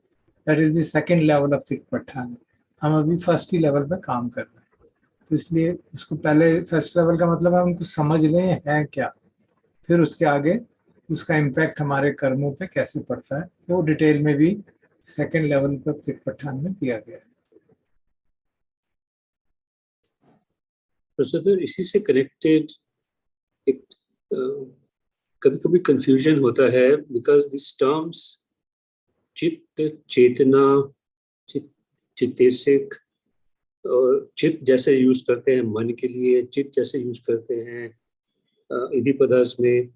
That is the second level of तिकपठान. हम अभी फर्स्ट ही लेवल पे काम कर रहे हैं, तो इसलिए उसको पहले फर्स्ट लेवल का मतलब है उनको समझ लें है क्या, फिर उसके आगे उसका इम्पैक्ट हमारे कर्मों पे कैसे पड़ता है वो डिटेल में भी सेकंड लेवल पर तिकपठान में दिया गया है. तो सर इसी से कनेक्टेड एक कभी कभी कंफ्यूजन होता है बिकॉज दिस टर्म्स चित्त, चेतना, चित्तेसिक और चित्त जैसे यूज करते हैं मन के लिए, चित्त जैसे यूज करते हैं इदिपदस में,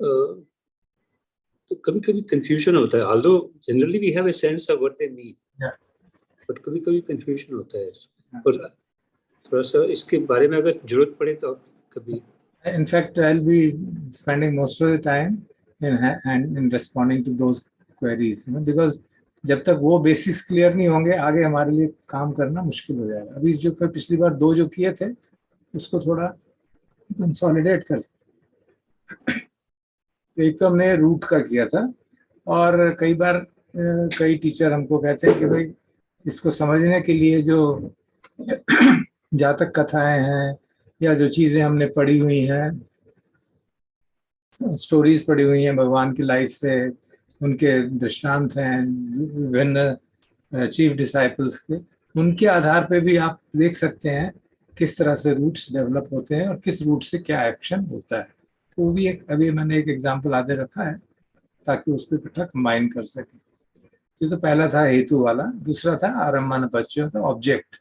तो कभी कभी कंफ्यूजन होता है. Although generally we have a sense of what they mean, but कभी कभी कंफ्यूजन होता है. और थोड़ा सा इसके बारे में अगर जरूरत पड़े तो कभी. In fact, I'll be spending most of the time in responding to those queries, because जब तक वो बेसिक्स क्लियर नहीं होंगे आगे हमारे लिए काम करना मुश्किल हो जाएगा. अभी जो पिछली बार दो जो किए थे उसको थोड़ा कंसोलिडेट कर. तो एक तो हमने रूट का किया था, और कई बार कई टीचर हमको कहते हैं कि भाई इसको समझने के लिए जो जातक कथाएं हैं या जो चीज़ें हमने पढ़ी हुई हैं, स्टोरीज पढ़ी हुई हैं भगवान की लाइफ से, उनके दृष्टांत हैं विभिन्न चीफ डिसाइपल्स के, उनके आधार पे भी आप देख सकते हैं किस तरह से रूट्स डेवलप होते हैं और किस रूट से क्या एक्शन होता है. तो वो भी अभी मैंने एक एग्जांपल आगे रखा है ताकि उसको इकट्ठा कंबाइन कर सकें. तो पहला था हेतु वाला, दूसरा था आरम्भन पच्चो, था object.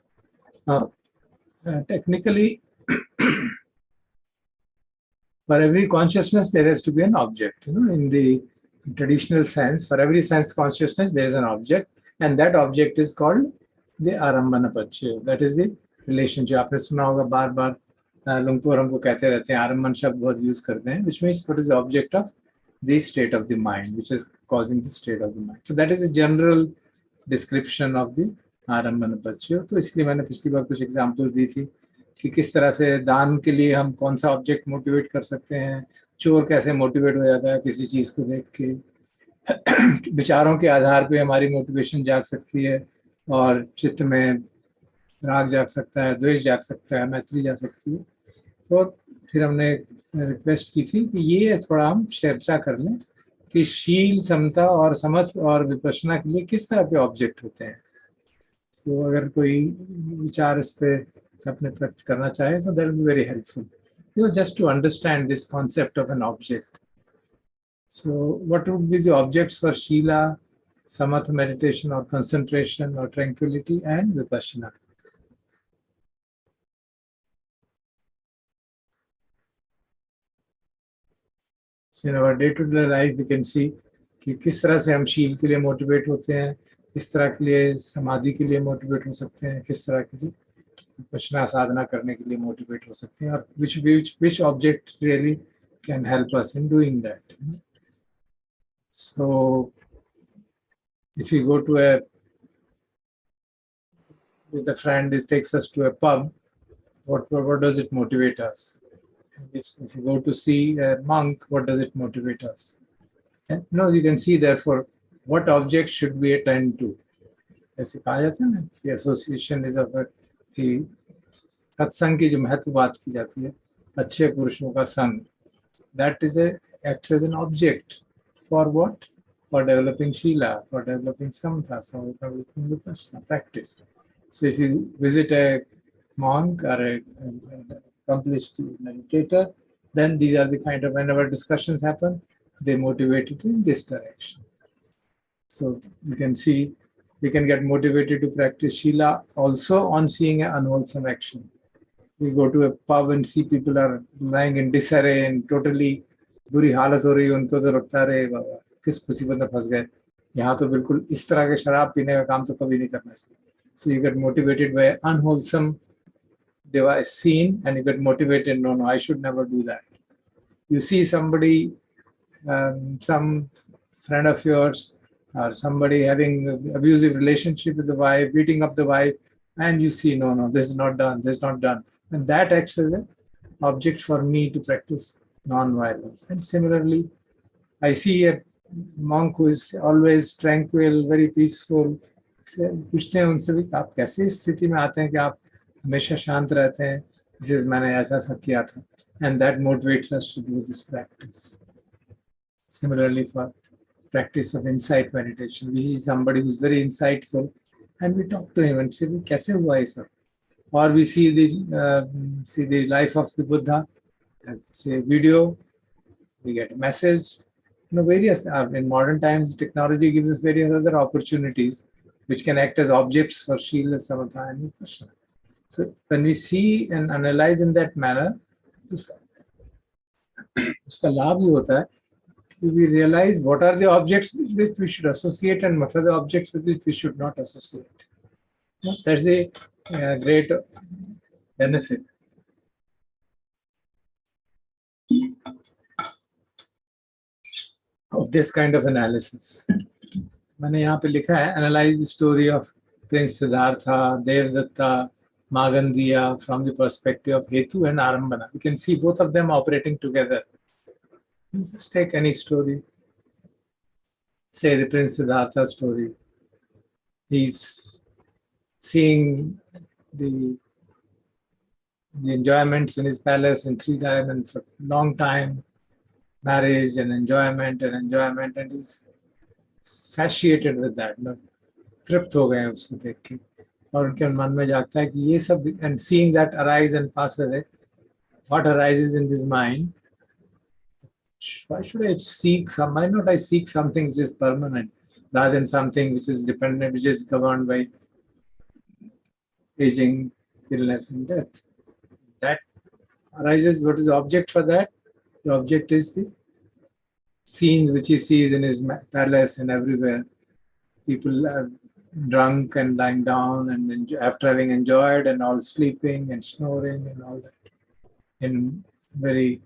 Technically for every consciousness there has to be an object, in the traditional sense. For every sense consciousness there is an object, and that object is called the arambana pachya. That is the relationship. आपने सुना होगा बार बार लुंगपोर हमको कहते रहते हैं, आरम्भन शब्द बहुत use करते हैं, which means what is the object of the state of the mind, which is causing the state of the mind. So that is the general description of the arambana pachya. तो इसलिए मैंने पिछली बार कुछ example दी थी कि किस तरह से दान के लिए हम कौन सा ऑब्जेक्ट मोटिवेट कर सकते हैं, चोर कैसे मोटिवेट हो जाता है किसी चीज़ को देख के, विचारों के आधार पे हमारी मोटिवेशन जाग सकती है और चित्त में राग जाग सकता है, द्वेष जाग सकता है, मैत्री जाग सकती है. तो फिर हमने रिक्वेस्ट की थी कि ये थोड़ा हम चर्चा कर लें कि शील, समता और समथ और विपश्यना के लिए किस तरह के ऑब्जेक्ट होते हैं. तो अगर कोई विचार इस पे अपने प्रकट करना चाहे तो that will be very helpful, just to understand this concept of an object. So what would be the objects for sila, samatha meditation or concentration or tranquility, and vipassana. So in our day-to-day life, we can see कि किस तरह से हम शील के लिए motivate होते हैं, किस तरह के लिए समाधि के लिए मोटिवेट हो सकते हैं, किस तरह के लिए विपश्यना साधना करने के लिए मोटिवेट हो सकते हैं, और which object really can help us in doing that. So if you go to with a friend, it takes us to a pub, what does it motivate us? If you go to see a monk, what does it motivate us? And you can see therefore what object should we attend to. ऐसे कहा जाता है ना, the association is of the सत्संग की जो महत्व बात की जाती है, अच्छे पुरुषों का संग, that acts as an object for what? For developing Shila, for developing Samatha, for developing Vipassana practice. So if you visit a monk or an accomplished meditator, then these are the kind of, whenever discussions happen, they motivate it in this direction. So you can see, we can get motivated to practice Shila also on seeing an unwholesome action. We go to a pub and see people are lying in disarray and totally बुरी हालत हो रही है, उनको तो लगता है बाबा किस मुसीबत में फंस गए, यहाँ तो बिल्कुल इस तरह के शराब पीने का काम तो कभी नहीं करना चाहिए. So you get motivated by unwholesome device scene and you get motivated, no, I should never do that. You see somebody, some friend of yours or somebody having abusive relationship with the wife, beating up the wife, and you see, no, this is not done, this is not done. And that acts as an object for me to practice non-violence. And similarly, I see a monk who is always tranquil, very peaceful. पूछते हैं उनसे भी आप कैसे इस स्थिति में आते हैं कि आप हमेशा शांत रहते हैं, जिस मैंने ऐसा किया था. And that motivates us to do this practice. Similarly, for practice of insight meditation, we see somebody who's very insightful and we talk to him and say, कैसे हुआ ये सब? Or we see the life of the Buddha, say video, we get a message. Various, in modern times, technology gives us various other opportunities which can act as objects for Shila, Samatha, and Vipassana. So when we see and analyze in that manner, उसका लाभ ये होता है कि we realize what are the objects with which we should associate and what are the objects with which we should not associate. That's the great benefit. Of this kind of analysis. मैंने यहाँ पे लिखा है, analyze the story of Prince Siddhartha, Devdatta, Magandiya from the perspective of Hetu and Arambana. We can see both of them operating together. Just take any story. Say the Prince Siddhartha story. He's seeing the enjoyments in his palace in 3 dimensions for a long time. Marriage and enjoyment, and he's satiated with that. तृप्त हो गए उसको देख के, और उनके मन में जाता है कि ये सब, and seeing that arise and pass away, what arises in his mind, why should I seek why not I seek something which is permanent rather than something which is dependent, which is governed by aging, illness and death. That arises. What is the object for that? The object is the scenes which he sees in his palace and everywhere. People are drunk and lying down and after having enjoyed and all sleeping and snoring and all that in very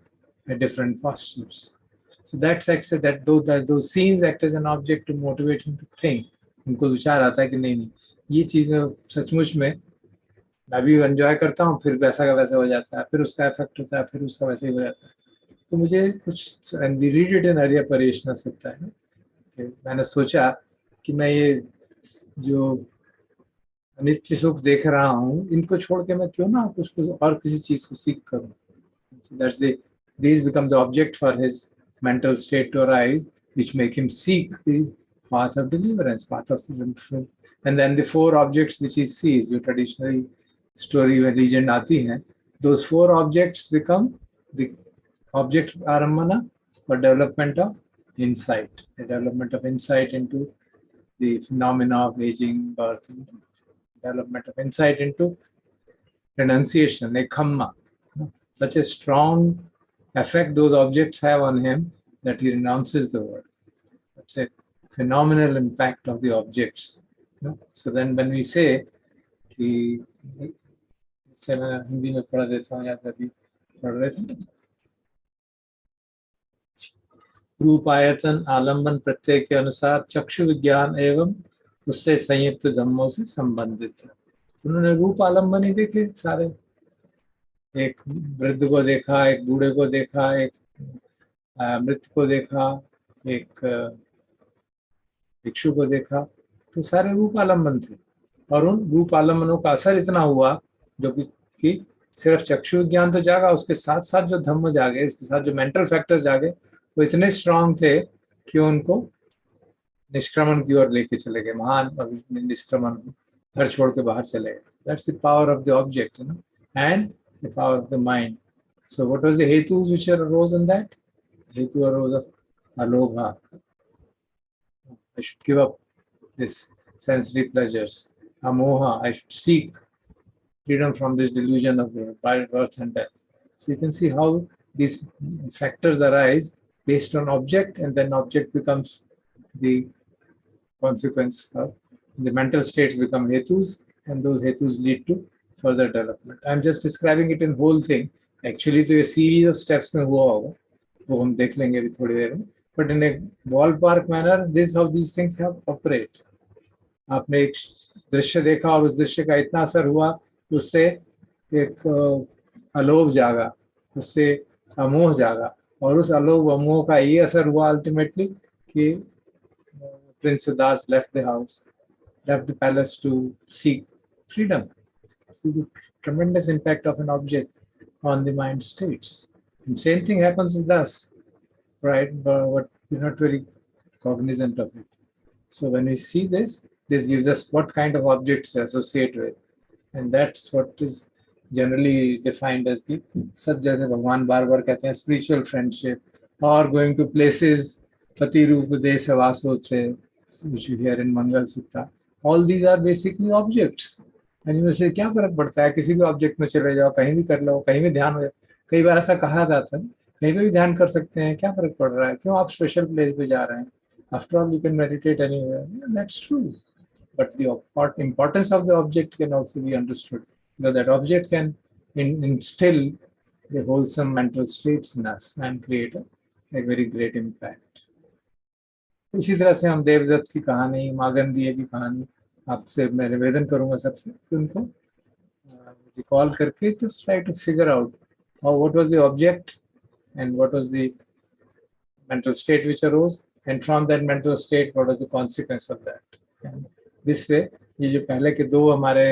different postures. So that's actually those scenes act as an object to motivate him to think. उनको विचार आता है कि नहीं ये चीजें सचमुच में मैं भी एंजॉय करता हूँ, फिर वैसा का वैसा हो जाता है, फिर उसका इफेक्ट होता है, फिर उसका वैसे ही हो जाता है. तो मुझे कुछ, and we read it in आर्या परेशना सकता है कि मैंने सोचा कि मैं ये जो अनित्य सुख देख रहा हूँ, इनको छोड़ के मैं क्यों ना उसको और किसी चीज को सीख करूँ. That's these become the object for his mental state to arise, which make him seek the path of deliverance, path of freedom. And then the 4 objects which he sees, जो traditionally story में legend आती हैं, those 4 objects become the object arambana for development of insight, the development of insight into the phenomena of aging, birth, and development of insight into renunciation, a khamma. Such a strong effect those objects have on him that he renounces the world. That's a phenomenal impact of the objects. So then when we say कि इससे मैं हिंदी में पढ़ा देता हूँ या कभी पढ़ रहे थे रूप आयतन आलम्बन प्रत्यय के अनुसार चक्षु विज्ञान एवं उससे संयुक्त धम्मों से संबंधित है। उन्होंने रूप आलम्बन ही देखे सारे, एक वृद्ध को देखा, एक बूढ़े को देखा, एक मृत को देखा, एक भिक्षु को देखा, तो सारे रूप आलम्बन थे। और उन रूप आलम्बनों का असर इतना हुआ जो कि सिर्फ चक्षु विज्ञान तो जागा, उसके साथ साथ जो धम्म जागे, उसके साथ जो मेंटल फैक्टर जागे, वो इतने स्ट्रांग थे कि उनको निष्क्रमण की ओर लेके चले गए, महान निष्क्रमण, घर छोड़ के बाहर चले गए। That's the power of the object, you know, and the power of the mind. So what was the हेतुस व्हिच अरोज इन दैट? हेतु अरोज ऑफ अलोभा। I should give up this sensory pleasures. Amoha, I should seek freedom from this delusion of birth and death. So you can see how these factors arise based on object, and then object becomes the consequence. The mental states become hetus, and those hetus lead to further development. I'm just describing it in whole thing. Actually, तो ये series of steps में हुआ होगा, वो हम देख लेंगे अभी थोड़ी देर में. But in a ballpark manner, this is how these things have operate. आपने एक दृश्य देखा और उस दृश्य का इतना असर हुआ, उससे एक अलोभ जागा, उससे अमोह जागा, और उस अलोभ अमोह का ये असर हुआ अल्टीमेटली कि Prince Siddharth left the house, left the palace to seek freedom. See the tremendous impact of an object on the mind states. And same thing happens with us, right? But we're not very cognizant of it. So when we see this gives us what kind of objects to associate with, and that's what is generally defined as the सच जैसे भगवान बार बार कहते हैं spiritual friendship, or going to places पति रूप देश वासोचे, which you hear in Mangal Sutta. All these are basically objects. and इनमें से क्या फर्क पड़ता है? किसी भी ऑब्जेक्ट में चले जाओ, कहीं भी कर लो, कहीं भी ध्यान हो। कई बार ऐसा कहा जाता है, कहीं पे भी ध्यान कर सकते हैं, क्या फर्क पड़ रहा है? क्यों आप स्पेशल प्लेस पे जा रहे हैं? After all, you can meditate anywhere. Yeah, that's true. But the importance of the object can also be understood. Because that object can instill the wholesome mental states in us and create a very great impact. इसी तरह से हम देवदत्त की कहानी, मागंधीय की कहानी आपसे मैं निवेदन करूंगा सबसे कि उनको रिकॉल करके just try to figure out what was the object and what was the mental state which arose, and from that mental state what was the consequence of that. And this way ये जो पहले के दो हमारे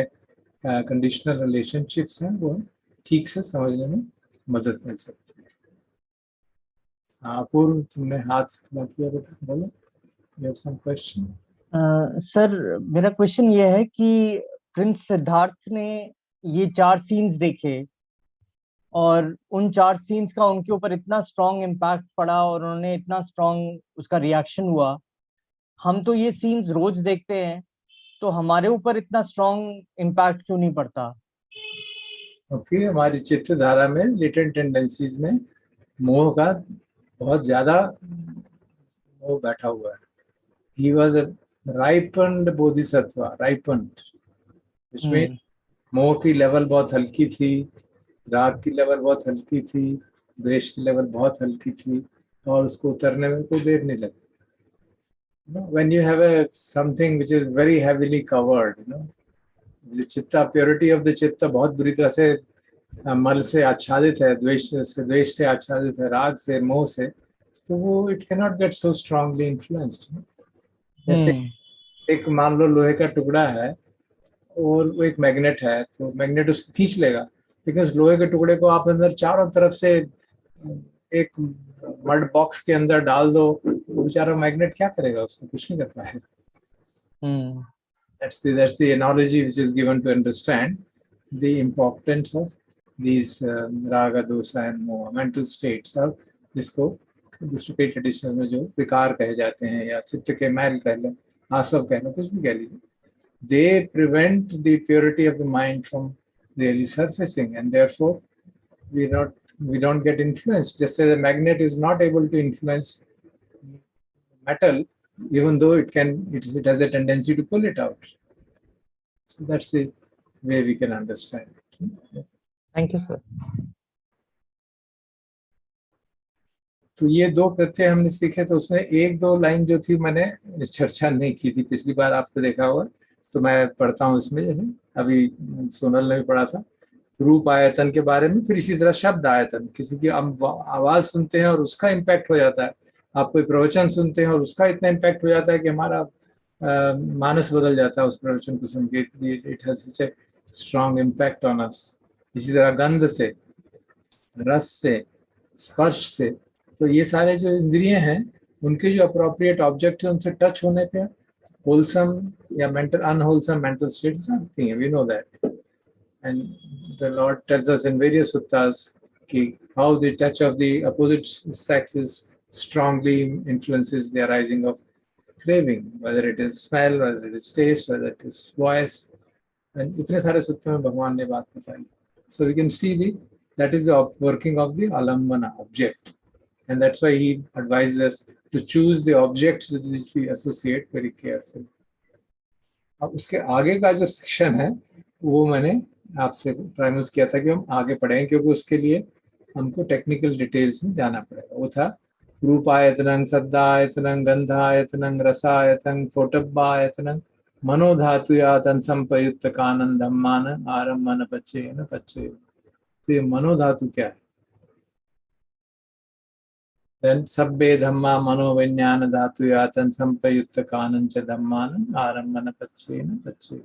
conditional relationships हैं वो ठीक से समझने में मदद मिल सकती है. पूर्व तुमने हाथ किया बेटा, बोलो. You have some question? Sir मेरा क्वेश्चन ये है कि प्रिंस सिद्धार्थ ने ये 4 सीन्स देखे और उन 4 सीन्स का उनके ऊपर इतना स्ट्रॉन्ग इम्पैक्ट पड़ा और उन्होंने इतना स्ट्रॉन्ग उसका रिएक्शन हुआ. हम तो ये सीन्स रोज देखते हैं, तो हमारे ऊपर इतना स्ट्रॉन्ग इम्पैक्ट क्यों नहीं पड़ता? ओके, हमारी चित्त धारा में लेटेंट टेंडेंसीज में मोह का बहुत ज्यादा मोह बैठा हुआ है. He was a ripened bodhisattva, ripened, which means मोह की लेवल बहुत हल्की थी, राग की लेवल बहुत हल्की थी, द्वेष की लेवल बहुत हल्की थी, और उसको उतरने में कोई देर नहीं लगी. When you have something which is very heavily covered, the chitta, purity of the chitta बहुत बुरी तरह से मल से आच्छादित है, द्वेष से आच्छादित है, राग से, मोह से, तो वो it cannot get so strongly influenced. जैसे एक मान लो लोहे का टुकड़ा है और वो एक मैग्नेट है, तो मैग्नेट उसको खींच लेगा, लेकिन उस लोहे के टुकड़े को आप अंदर चारों तरफ से एक मड बॉक्स के अंदर डाल दो, वो बेचारा मैग्नेट क्या करेगा? उसको कुछ नहीं कर पाएगा. That's the analogy which is given to understand the importance of these raga, dosa and moha mental states, और जिसको दूसरे ट्रेडिशंस में जो विकार कहे जाते हैं या चित्त के मैल कह लें, आसव कहना, कुछ भी कह लीजिए, they prevent the purity of the mind from really surfacing, and therefore we don't get influenced. Just as a magnet is not able to influence metal, even though it has a tendency to pull it out. So that's the way we can understand it. Thank you, sir. तो ये दो प्रत्यय हमने सीखे, तो उसमें एक दो line जो थी मैंने चर्चा नहीं की थी पिछली बार, आपने देखा होगा, तो मैं पढ़ता हूँ इसमें, जैसे अभी सोनल ने भी पढ़ा था रूप आयतन के बारे में, फिर इसी तरह शब्द आयतन, किसी की आवाज सुनते हैं और उसका इम्पैक्ट हो जाता है, आप कोई प्रवचन सुनते हैं और उसका इतना इम्पैक्ट हो जाता है कि हमारा मानस बदल जाता है उस प्रवचन को सुन के, it has such a strong impact on us. इसी तरह गंध से, रस से, स्पर्श से, तो ये सारे जो इंद्रिय हैं उनके जो अप्रोप्रिएट ऑब्जेक्ट है उनसे टच होने पे होलसम या मेंटल अनहोलसम मेंटल स्टेट्स आती हैं, we know that, and the Lord tells us in various सुत्तास कि how the touch of the opposite sex is strongly influences the arising of craving, whether it is smell, whether it is taste, whether it is voice, and इतने सारे सूत्रों में भगवान ने बात बताई. So we can see that is the working of the alambana object, and that's why he advises us to choose the objects with which we associate very carefully. अब उसके आगे का जो सेक्शन है वो मैंने आपसे प्रॉमिस किया था कि हम आगे पढ़ेंगे, क्योंकि उसके लिए हमको टेक्निकल डिटेल्स में जाना पड़ेगा. वो था रूपायतनं, शब्दायतनं, गंधायतनं, रसायतनं, फोटब्बायतनं, मनोधातुयातन संपयुक्त कानंदम मान आरम्भन पच्चेन पच्चेय. तो ये मनोधातु क्या है? देन सब्बे धम्मा मनोविज्ञान धातुयातन संपयुक्त कानंच धम्मान आरम्भन पच्चेन पच्चेय.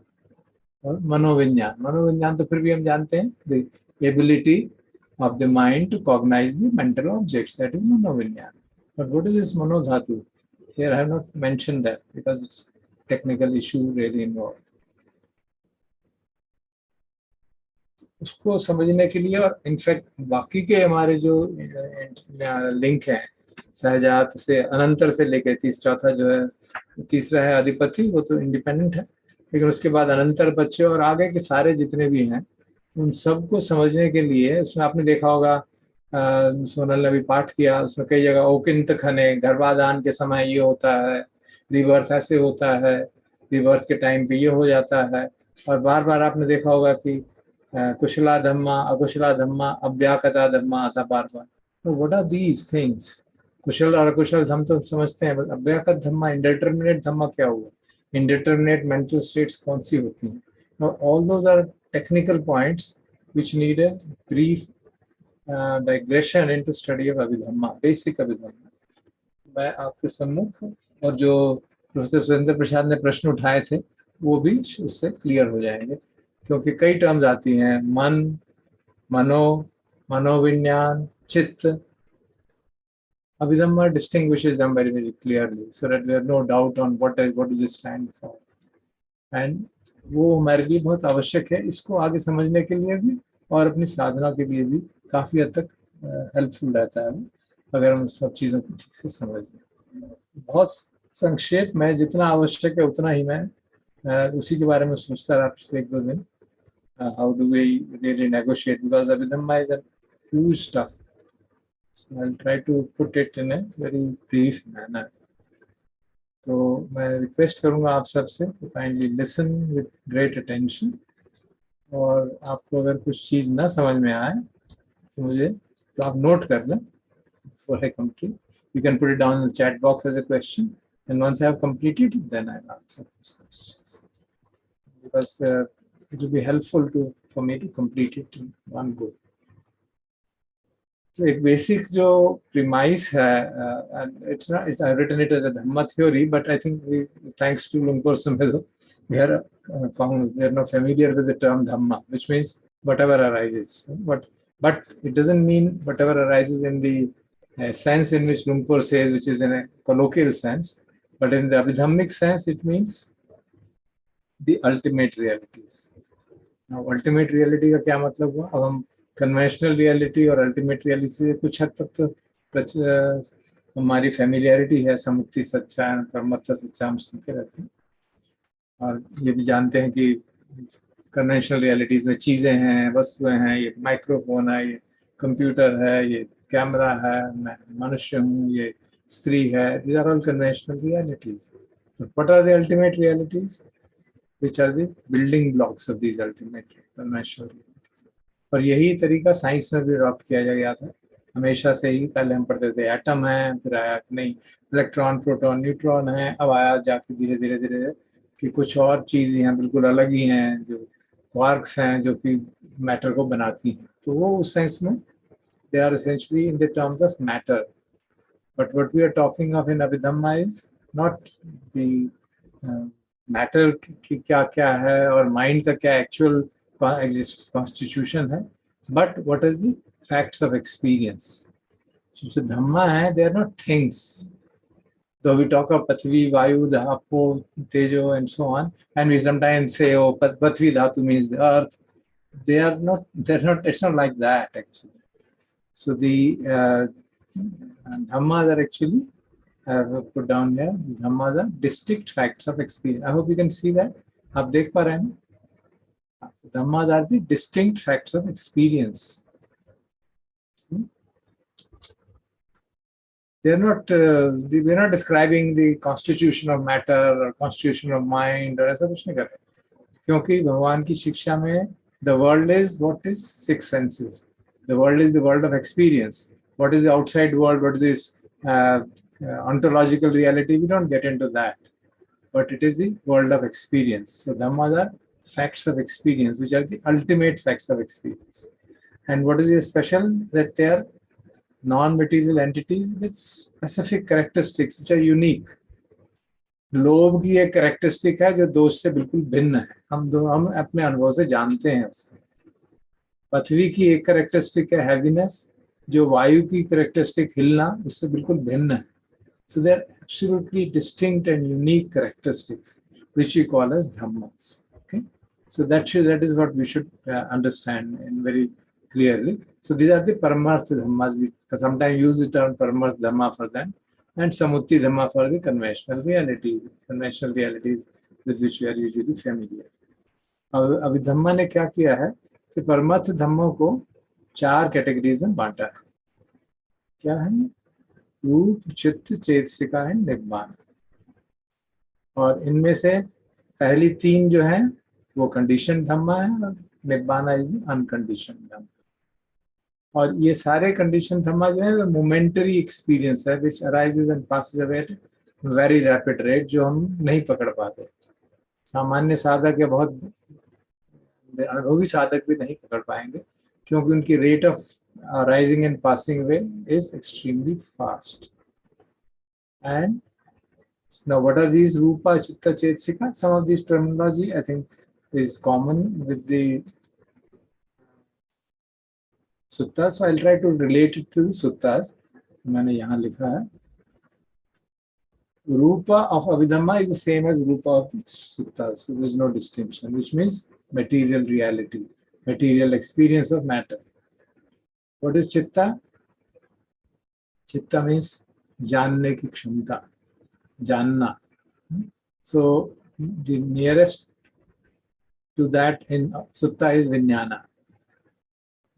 और मनोविज्ञान तो फिर भी हम जानते हैं, the ability of the mind to cognize the mental objects, that is manovinyan. But what is this manodhatu? Here I have not mentioned that because it's technical issue really involved. उसको समझने के लिए, और इनफैक्ट बाकी के हमारे जो link हैं सहजात से अनंतर से लेकर चौथा जो है, तीसरा है अधिपति, वो तो इंडिपेंडेंट है, लेकिन उसके बाद अनंतर बच्चे और आगे के सारे जितने भी हैं उन सबको समझने के लिए, उसमें आपने देखा होगा सोनल ने भी पाठ किया, उसमें कई जगह ओकिंत खने, गर्भाधान के समय ये होता है, रिबर्थ ऐसे होता है, रिबर्थ के टाइम पे ये हो जाता है, और बार बार आपने देखा होगा कि कुशला धम्मा, अकुशला धम्मा, अव्याकता धम्मा आता बार बार. तो व्हाट आर दीज थिंग्स? कुशल और अकुशल धम्म तो समझते हैं, अव्याकत धम्मा, इंडिटरमिनेट धम्मा क्या हुआ, इंडिटरमिनेट मेंटल स्टेट्स कौन सी होती हैं? All those are technical points which need a brief digression into study of Abhidhamma, basic Abhidhamma. मैं आपके सम्मुख, और जो प्रोफेसर सुरेंद्र प्रसाद ने प्रश्न उठाए थे वो भी उससे क्लियर हो जाएंगे, क्योंकि कई टर्म्स आती हैं, मन, मनो, मनोविज्ञान, चित्त. Abhidhamma distinguishes them very, very clearly so that there is no doubt on what does it stand for. And वो हमारे लिए बहुत आवश्यक है, इसको आगे समझने के लिए भी और अपनी साधना के लिए भी काफ़ी हद तक हेल्पफुल रहता है अगर हम सब चीज़ों को ठीक से समझ लें. बहुत संक्षेप में जितना आवश्यक है उतना ही मैं उसी के बारे में सोचता रहा पिछले एक दो दिन. How do we really negotiate, because Abhidhamma is a huge stuff. So I will try to put it in a very brief manner. तो मैं रिक्वेस्ट करूंगा आप सबसे तो kindly listen with great attention, और आपको अगर कुछ चीज़ ना समझ में आए तो आप नोट कर लें before I complete. You can put it down in the chat box as a question, and once I have completed it, then I'll answer those questions, because it will be helpful for me to complete it in one go. So एक basic जो premise है, it's not, I've written it as a Dhamma theory, but I think thanks to Lumpur Sumedho, we are not familiar with the term Dhamma, which means whatever arises. But it doesn't mean whatever arises in the sense in which Lumpur says, which is in a colloquial sense, but in the Abhidhammic sense, it means the ultimate realities. Now, ultimate reality का क्या मतलब हुआ? अब हम conventional reality और ultimate reality से कुछ हद तक तो हमारी फेमिलियरिटी है, समुक्ति सच्चा, परमत्ता सच्चा हम सुनते रहते हैं, और ये भी जानते हैं कि कन्वेंशनल रियलिटीज में चीजें हैं, वस्तुएं हैं, ये माइक्रोफोन है, ये कंप्यूटर है, ये कैमरा है, मैं मनुष्य हूँ, ये स्त्री है. these are all conventional realities. But what are the ultimate realities? Which are the building blocks of these ultimate conventional realities? और यही तरीका साइंस में भी अडॉप्ट किया गया था हमेशा से ही. पहले हम पढ़ते थे एटम है, फिर आया कि नहीं इलेक्ट्रॉन, प्रोटॉन, न्यूट्रॉन है, अब आया जाके धीरे धीरे धीरे कि कुछ और चीज़ हैं बिल्कुल अलग ही हैं, जो क्वार्क्स हैं जो कि मैटर को बनाती हैं. तो वो उस सेंस में they are essentially in the terms of matter. But what we are talking of in Abhidhamma is not the matter की क्या क्या है और माइंड का क्या एक्चुअल कॉन्स्टिट्यूशन है, but what is the facts of experience. जो धम्मा है they are not things. Though we talk of Pathvi, Vayu, Dhapo, Tejo, and so on, and we sometimes say, "Oh, Pathvi Dhatu means the earth." They are not. They're not. It's not like that actually. So the dhammas are actually put down here. Dhammas are distinct facts of experience. I hope you can see that. आप देख पा रहे हैं? Dhammas are the distinct facts of experience. They're not. We're not describing the constitution of matter or constitution of mind or ऐसा कुछ नहीं कर रहे. क्योंकि भगवान की शिक्षा में the world is what is six senses. The world is the world of experience. What is the outside world? What is this ontological reality? We don't get into that. But it is the world of experience. So dhammas are facts of experience, which are the ultimate facts of experience. And what is the special? That they are non-material entities with specific characteristics which are unique. लोभ की एक characteristic है जो दोष से बिल्कुल भिन्न है. हम अपने अनुभव से जानते हैं उसको. पृथ्वी की एक कैरेक्टरिस्टिक है हैवीनेस, जो वायु की कैरेक्टरिस्टिक हिलना उससे बिल्कुल भिन्न है. So they are absolutely distinct and unique characteristics which we call as dhammas. Okay, so that is what we should understand in very clearly. So these are the paramarth dhammas. We sometimes use the term paramarth dhamma for them, and samutti dhamma for the conventional realities with which we are usually familiar. Abhidhamma ने क्या किया है कि परमार्थ धम्मों को 4 categories में बांटा है. क्या है? रूप, चित्त, चेतसिका एंड निब्बान. और इनमें से पहली 3 जो है वो कंडीशन धम्मा है और निब्बान इज अनकंडीशन धम्मा. और ये सारे कंडीशन धम्मा जो है वो मोमेंटरी एक्सपीरियंस है which arises and passes away at very rapid rate, जो हम नहीं पकड़ पाते. सामान्य साधक या बहुत अनुभवी साधक भी नहीं पकड़ पाएंगे क्योंकि उनकी rate of rising and passing away is extremely fast. And now what are these rupa, chitta, chetsika? Some of these terminology I think is common with the suttas, so I'll try to relate it to the suttas. मैंने यहाँ लिखा है rupa of abhidhamma is the same as rupa of the suttas, so there is no distinction, which means material reality, material experience of matter. What is chitta? Chitta means जानने की क्षमता, जानना. So the nearest to that in sutta is vijnana,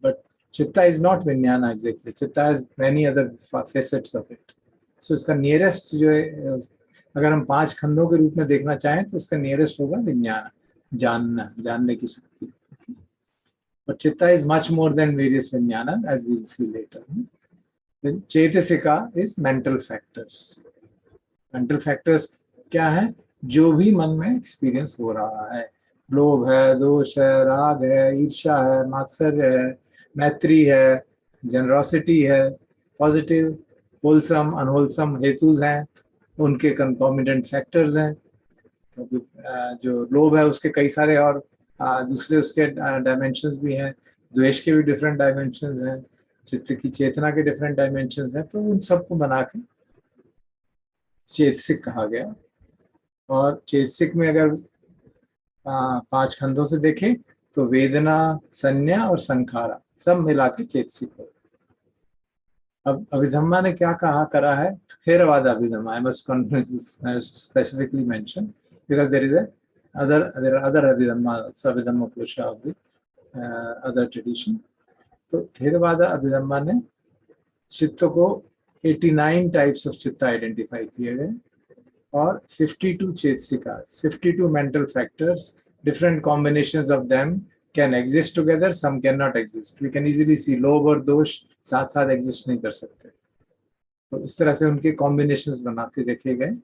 but chitta is not vijnana exactly. Chitta has many other facets of it. So इसका nearest जो है, अगर हम 5 खंडों के रूप में देखना चाहें तो उसका nearest होगा विज्ञान, जानना, जानने की शक्ति. But chitta is much more than various vijnana, as we'll see later. Then chetasika is mental factors. Mental factors क्या है? जो भी मन में एक्सपीरियंस हो रहा है. लोभ है, दोष है, राग है, ईर्ष्या है, मात्सर्य है, मैत्री है, जनरॉसिटी है, पॉजिटिव, होलसम, अनहोलसम हेतुज हैं, उनके कंकॉमिनेंट फैक्टर्स हैं. जो लोभ है उसके कई सारे और दूसरे उसके डायमेंशंस भी हैं. द्वेष के भी डिफरेंट डायमेंशंस हैं. चित्त की चेतना के डिफरेंट डायमेंशंस हैं. तो उन सबको बना के चेतसिक कहा गया. और चेतसिक में अगर 5 खंडों से देखें तो वेदना, संज्ञा और संखारा सब मिला के चेतसिक हो. अब अभिधम्मा ने क्या कहा करा है? Theravada Abhidhamma. I must specifically mention because there is a there are other Abhidhamma, Abhidhamma Purusha of the other tradition. तो थेरवाद अभिधम्मा ने चित्त को 89 टाइप्स ऑफ चित्त आइडेंटिफाई किए गए और 52 चेतसिकास, 52 mental factors, different combinations of them can exist together, some cannot exist. We can easily see लोभ और दोष साथ साथ exist नहीं कर सकते. तो इस तरह से उनके combinations बनाते देखे गए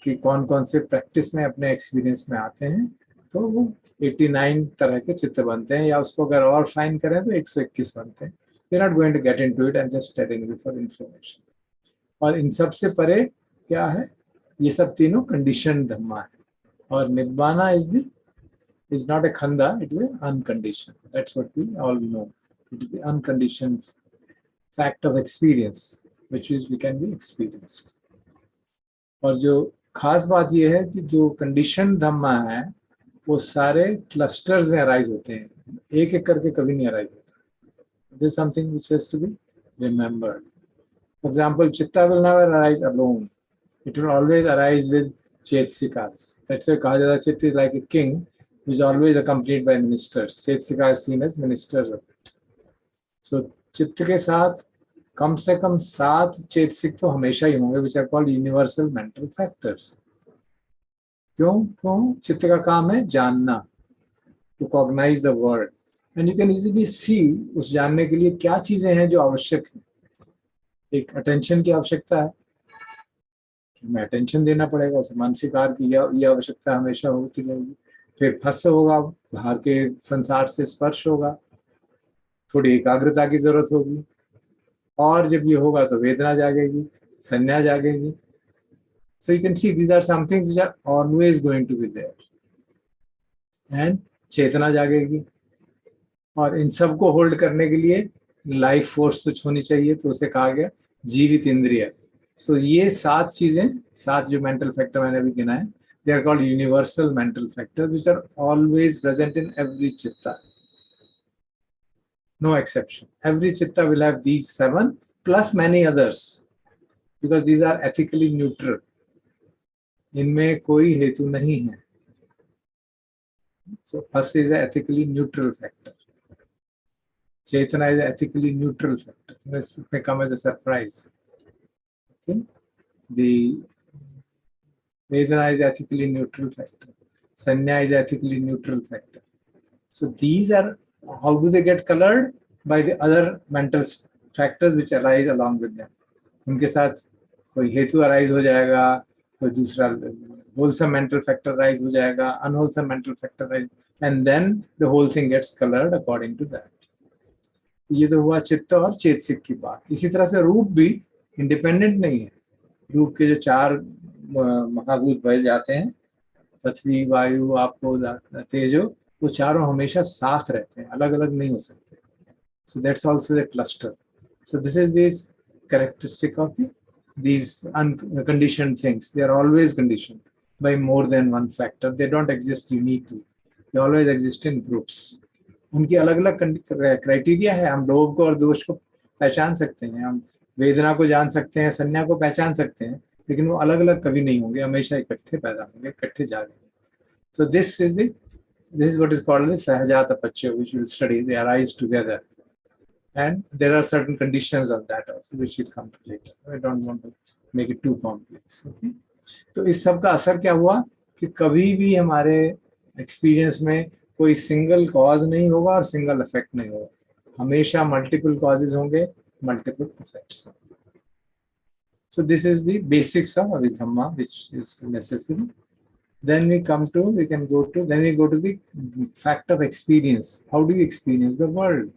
कि कौन कौन से प्रैक्टिस में अपने एक्सपीरियंस में आते हैं, तो वो 89 तरह के चित्त बनते हैं, या उसको अगर और फाइन करें तो 121 बनते हैं. We are not going to get into it, I am just telling you for information. और इन सब से परे क्या है, ये सब तीनों कंडीशन धम्मा है. और निब्बाना is not a khanda, it is an unconditioned. That's what we all know. It is the unconditioned fact of experience, which is we can be experienced. और जो खास बात यह है कि जो कंडीशन धम्मा है वो सारे क्लस्टर्स में अराइज होते हैं, एक एक करके कभी नहीं अराइज होता. This is something which has to be remembered. For example, chitta will never arise alone. It will always arise with chetsikas. That's why kaha jata chitta is like a king who is always accompanied by ministers. Chetsika is seen as ministers of it. So चित्त के साथ कम से कम 7 चेतसिक तो हमेशा ही होंगे, which are called universal mental factors. क्यों? चित्त का काम है जानना, to cognize the world. And you can easily see उस जानने के लिए क्या चीजें हैं जो आवश्यक हैं. एक अटेंशन की आवश्यकता है, हमें अटेंशन देना पड़ेगा, उसे मानसिक आहार की यह आवश्यकता हमेशा होती रहेगी. फिर फस होगा, बाहर के संसार से स्पर्श होगा, थोड़ी एकाग्रता की जरूरत होगी, और जब ये होगा तो वेदना जागेगी, संज्ञा जागेगी. So you can see these are some things which are always going to be there. And चेतना जागेगी, और इन सब को होल्ड करने के लिए लाइफ फोर्स तो होनी चाहिए, तो उसे कहा गया जीवित इंद्रिय. सो ये 7 चीजें, 7 जो मेंटल फैक्टर मैंने अभी गिनाए, they are called universal mental factors which are always present in every chitta. No exception. Every chitta will have these 7 plus many others because these are ethically neutral. इनमें कोई हेतु नहीं है. So first is an ethically neutral factor. Chetana is an ethically neutral factor. This may come as a surprise. Okay? The Vedana is ethically neutral factor. Sanya is ethically neutral factor. So these are, how do they get colored? By the other mental factors which arise along with them. उनके साथ कोई हेतु arise हो जाएगा, कोई दूसरा wholesome mental factor arise हो जाएगा, unwholesome mental factor arise, and then the whole thing gets colored according to that. ये तो हुआ चित्त और चेतसिक की बात. इसी तरह से रूप भी इंडिपेंडेंट नहीं है. रूप के जो 4 महाभूत भय जाते हैं, पृथ्वी, वायु, आपो, तेजो, वो चारों हमेशा साथ रहते हैं, अलग अलग नहीं हो सकते. So that's also a cluster. So this is this characteristic of these unconditioned things. They are always conditioned by more than one factor. They don't exist uniquely. They always exist in groups. उनकी अलग अलग criteria है. हम लोभ को और दोष को पहचान सकते हैं, हम वेदना को जान सकते हैं, संज्ञा को पहचान सकते हैं, लेकिन वो अलग अलग कभी नहीं होंगे, हमेशा इकट्ठे पैदा होंगे, इकट्ठे जागेंगे. So this is what is called the Sahajata Paccaya, which we will study. They arise together, and there are certain conditions of that also, which will come to later. I don't want to make it too complex. Okay? तो इस सब का असर क्या हुआ कि कभी भी हमारे एक्सपीरियंस में कोई सिंगल कॉज नहीं होगा और सिंगल इफेक्ट नहीं होगा. हमेशा मल्टीपल कॉजेज होंगे, मल्टीपल इफेक्ट्स होंगे. So this is the basics of Abhidhamma, which is necessary. Then we go to the fact of experience. How do you experience the world?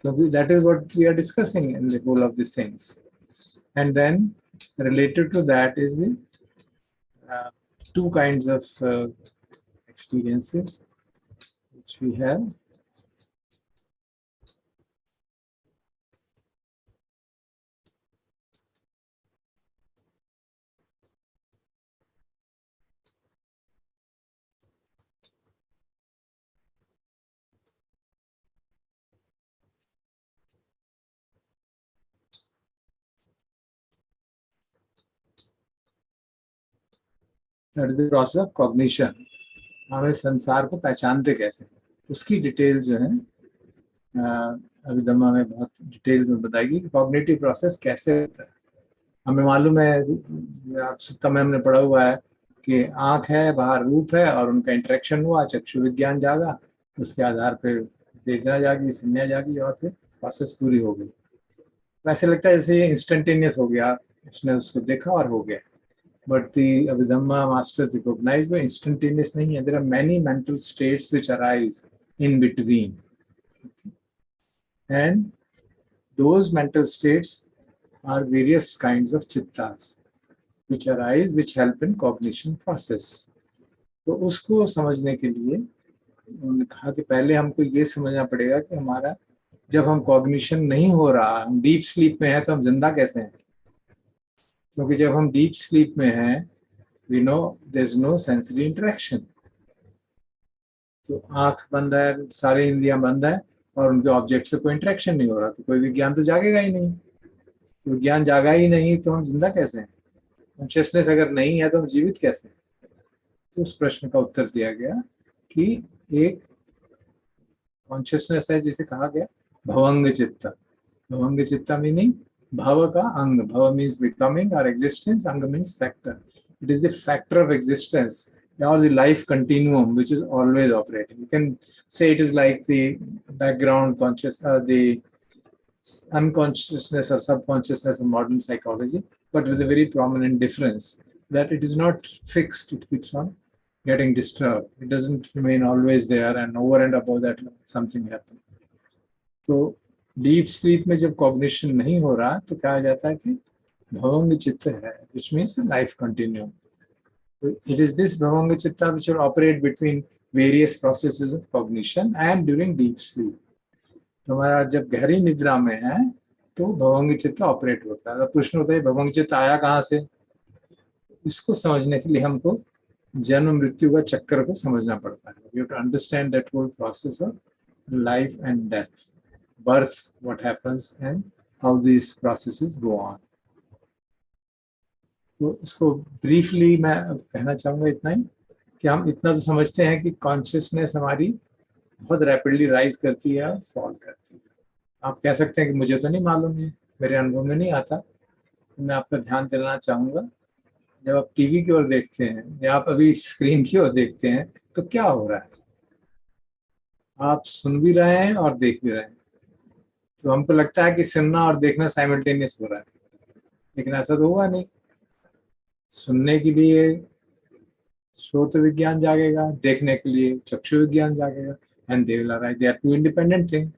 So that is what we are discussing in the whole of the things. And then related to that is the 2 kinds of experiences which we have. That is the process of cognition. हम इस संसार को पहचानते कैसे हैं, उसकी detail जो है अभिधम्मा में बहुत डिटेल में बताएगी कि कॉग्निटिव प्रोसेस कैसे होता है। हमें मालूम है, सुत्ता में हमने पढ़ा हुआ है कि आंख है, बाहर रूप है और उनका इंटरेक्शन हुआ, चक्षु विज्ञान जागा, उसके आधार पर वेदना जागी, संज्ञा जागी और फिर प्रोसेस पूरी हो गई। वैसे लगता है जैसे इंस्टेंटेनियस हो गया, उसने उसको देखा और हो गया। But the Abhidhamma masters recognize that instantaneous नहीं है. There are many mental states which arise in between, and those mental states are various kinds of chittas which arise, which help in cognition process. तो उसको समझने के लिए उन्होंने कहा कि पहले हमको ये समझना पड़ेगा कि हमारा जब हम कॉग्निशन नहीं हो रहा, हम डीप स्लीप में हैं, तो हम जिंदा कैसे हैं? क्योंकि जब हम डीप स्लीप में हैं, we know there's no sensory interaction. तो आंख बंद है, सारे इंद्रियां बंद है और उनके ऑब्जेक्ट से कोई इंटरेक्शन नहीं हो रहा, तो कोई विज्ञान तो जागेगा ही नहीं। विज्ञान जागा ही नहीं तो हम जिंदा कैसे हैं? कॉन्शियसनेस अगर नहीं है तो हम जीवित कैसे हैं? तो उस प्रश्न का उत्तर दिया गया कि एक कॉन्शियसनेस है जिसे कहा गया भवंग चित्त। भवंग चित्त मीनिंग भव का अंग, भव मीन्स बिकमिंग और एग्जिस्टेंस, अंग means factor. It is the factor of existence or the life continuum which is always operating. You can say it is like the background the unconsciousness or subconsciousness of modern psychology, but with a very prominent difference that it is not fixed. It keeps on getting disturbed. It doesn't remain always there, and over and above that something happens. तो deep sleep में जब cognition नहीं हो रहा तो कहा जाता है कि Bhavanga Chitta hai, which means the life continuum. It is this Bhavanga Chitta which will operate between various processes of cognition and during deep sleep. तो हमारा जब गहरी निद्रा में है तो भवंग चित्त ऑपरेट होता है। प्रश्न होता है भवंग चित्त आया कहाँ से? इसको समझने के लिए हमको जन्म मृत्यु का चक्कर को समझना पड़ता है। You have to understand that whole process of life and death, birth, what happens and how these processes go on. तो इसको ब्रीफली मैं कहना चाहूँगा इतना ही कि हम इतना तो समझते हैं कि कॉन्शियसनेस हमारी बहुत रैपिडली राइज करती है और फॉल करती है। आप कह सकते हैं कि मुझे तो नहीं मालूम है, मेरे अनुभव में नहीं आता। तो मैं आपका ध्यान दिलाना चाहूँगा, जब आप टीवी की ओर देखते हैं या आप अभी स्क्रीन की ओर देखते हैं तो क्या हो रहा है? आप सुन भी रहे हैं और देख भी रहे हैं। तो हमको लगता है कि सुनना और देखना साइमल्टेनियस हो रहा है, लेकिन ऐसा तो हुआ नहीं। सुनने के लिए श्रोत विज्ञान जागेगा, देखने के लिए चक्षु विज्ञान जागेगा, and they will arise. They are two independent thing.